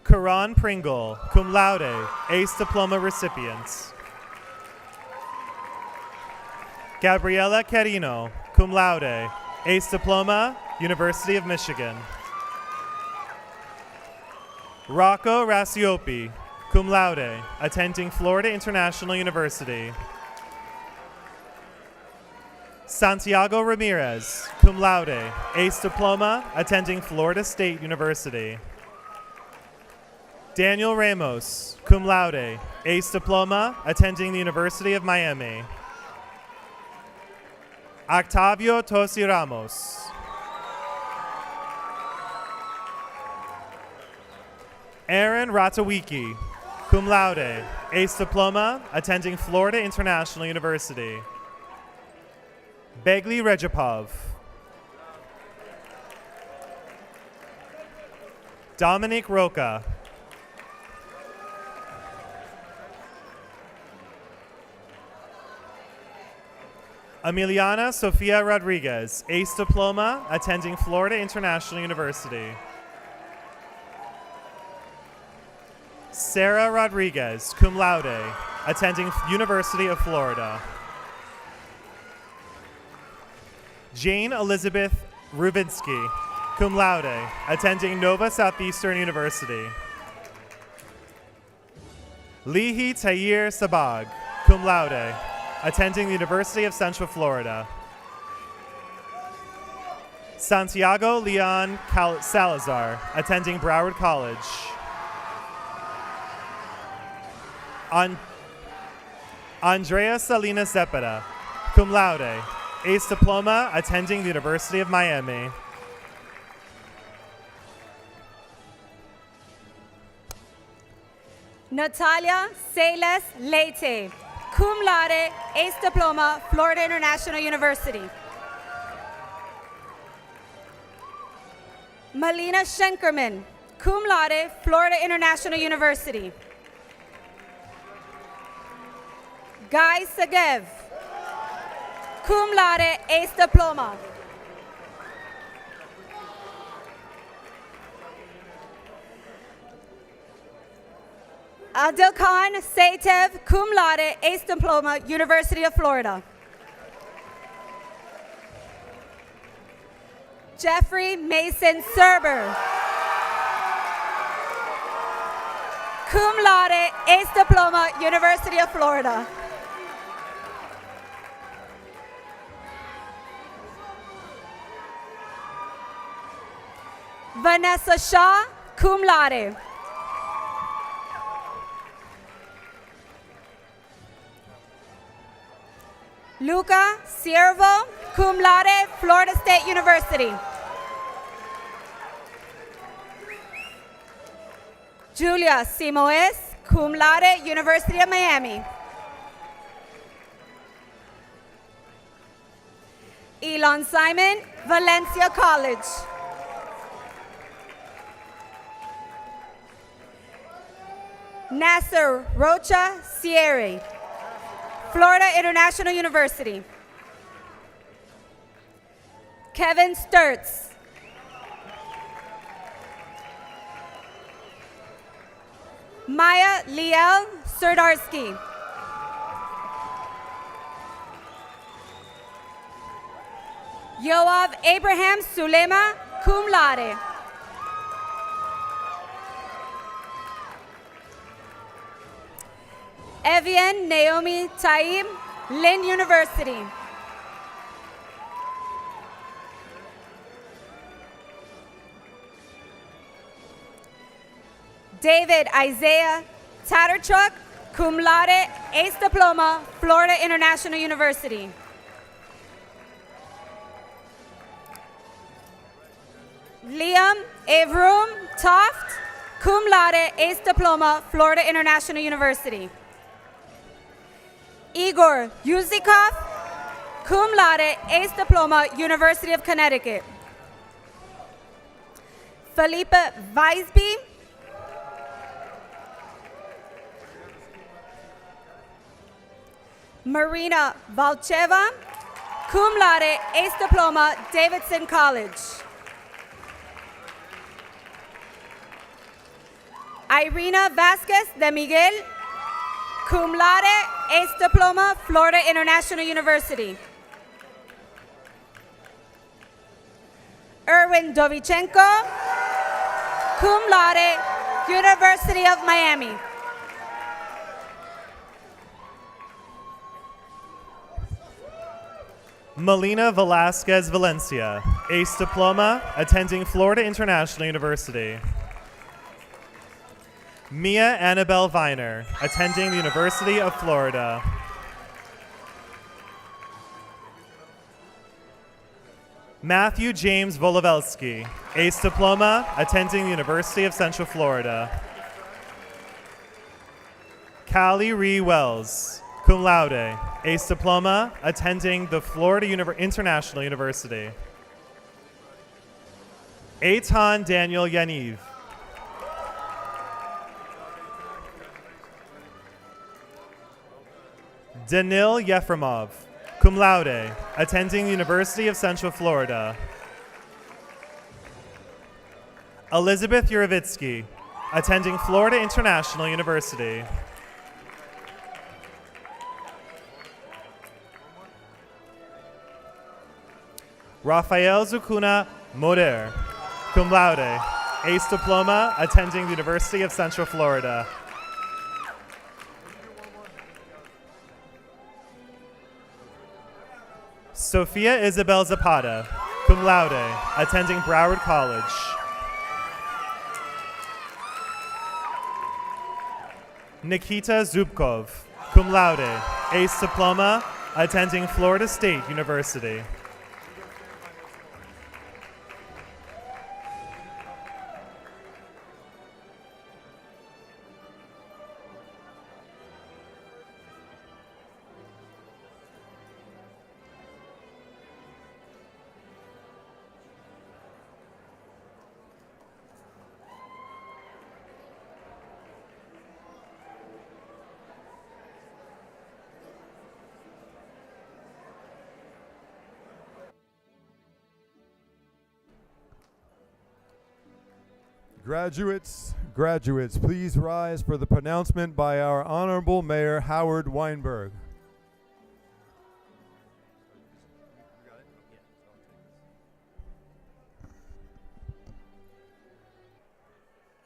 Karan Pringle, cum laude, Ace Diploma recipients. Gabriela Carino, cum laude, Ace Diploma, University of Michigan. Rocco Rasiopi, cum laude, attending Florida International University. Santiago Ramirez, cum laude, Ace Diploma, attending Florida State University. Daniel Ramos, cum laude, Ace Diploma, attending the University of Miami. Octavio Tosi Ramos. Aaron Ratawiki, cum laude, Ace Diploma, attending Florida International University. Begli Rejapov. Dominic Roca. Emiliana Sofia Rodriguez, ACE Diploma, attending Florida International University. Sarah Rodriguez, cum laude, attending University of Florida. Jane Elizabeth Rubinsky, cum laude, attending Nova Southeastern University. Lihi Tahir Sabag, cum laude, attending the University of Central Florida. Santiago Leon Salazar, attending Broward College. Andrea Salinas Zepeda, cum laude, ACE Diploma, attending the University of Miami. Natalia Sales Leite, cum laude, ACE Diploma, Florida International University. Melina Schenkerman, cum laude, Florida International University. Guy Segev, cum laude, ACE Diploma. Adilkhan Saitev, cum laude, ACE Diploma, University of Florida. Jeffrey Mason Serber, cum laude, ACE Diploma, University of Florida. Vanessa Shaw, cum laude. Luca Ciervo, cum laude, Florida State University. Julia Simoes, cum laude, University of Miami. Elon Simon, Valencia College. Nasser Rocha Sierra, Florida International University. Kevin Sturts. Maya Liel Serdarsky. Yoav Abraham Sulema, cum laude. Evian Naomi Taib, Lynn University. David Isaiah Tatterchuk, cum laude, ACE Diploma, Florida International University. Liam Avrum Toft, cum laude, ACE Diploma, Florida International University. Igor Yuzikov, cum laude, ACE Diploma, University of Connecticut. Felipe Weisby, Marina Valcheva, cum laude, ACE Diploma, Davidson College. Irina Vasquez de Miguel, cum laude, ACE Diploma, Florida International University. Erwin Dovichenko, cum laude, University of Miami. Melina Velasquez Valencia, ACE Diploma, attending Florida International University. Mia Annabelle Viner, attending the University of Florida. Matthew James Volovelski, ACE Diploma, attending the University of Central Florida. Callie Ree Wells, cum laude, ACE Diploma, attending the Florida International University. Eitan Daniel Yaniv. Danil Yefremov, cum laude, attending the University of Central Florida. Elizabeth Yurovitsky, attending Florida International University. Rafael Zucuna Moder, cum laude, ace diploma, attending the University of Central Florida. Sophia Isabel Zapata, cum laude, attending Broward College. Nikita Zubkov, cum laude, ace diploma, attending Florida State University. Graduates, please rise for the pronouncement by our Honorable Mayor Howard Weinberg.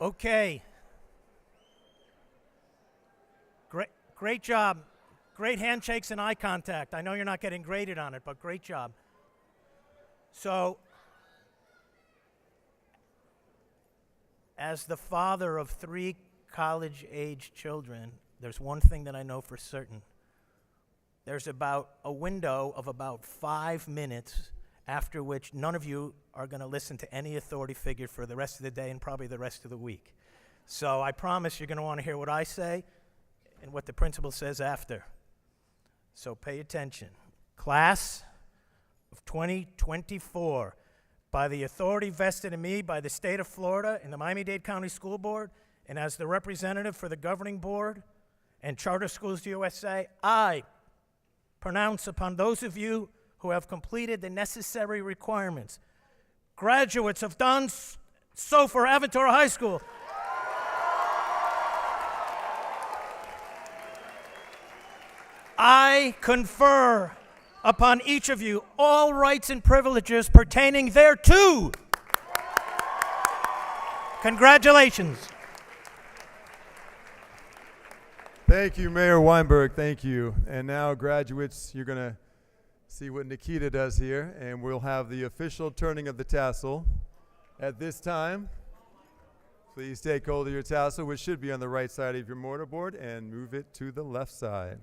Okay. Great job. Great handshakes and eye contact. I know you're not getting graded on it, but great job. So, as the father of 3 college-age children, there's one thing that I know for certain. There's about a window of about 5 minutes after which none of you are going to listen to any authority figure for the rest of the day and probably the rest of the week. So I promise you're going to want to hear what I say and what the principal says after. So pay attention. Class of 2024, by the authority vested in me by the state of Florida and the Miami-Dade County School Board, and as the representative for the governing board and Charter Schools USA, I pronounce upon those of you who have completed the necessary requirements, graduates of Don Soffer Aventura High School, I confer upon each of you all rights and privileges pertaining thereto. Congratulations. Thank you, Mayor Weinberg. Thank you. And now, graduates, you're going to see what Nikita does here, and we'll have the official turning of the tassel. At this time, please take hold of your tassel, which should be on the right side of your mortarboard, and move it to the left side.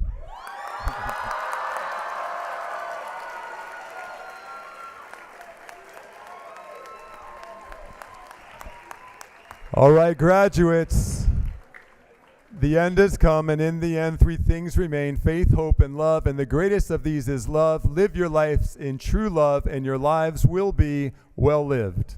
All right, graduates. The end has come, and in the end, 3 things remain: faith, hope, and love. And the greatest of these is love. Live your lives in true love, and your lives will be well lived.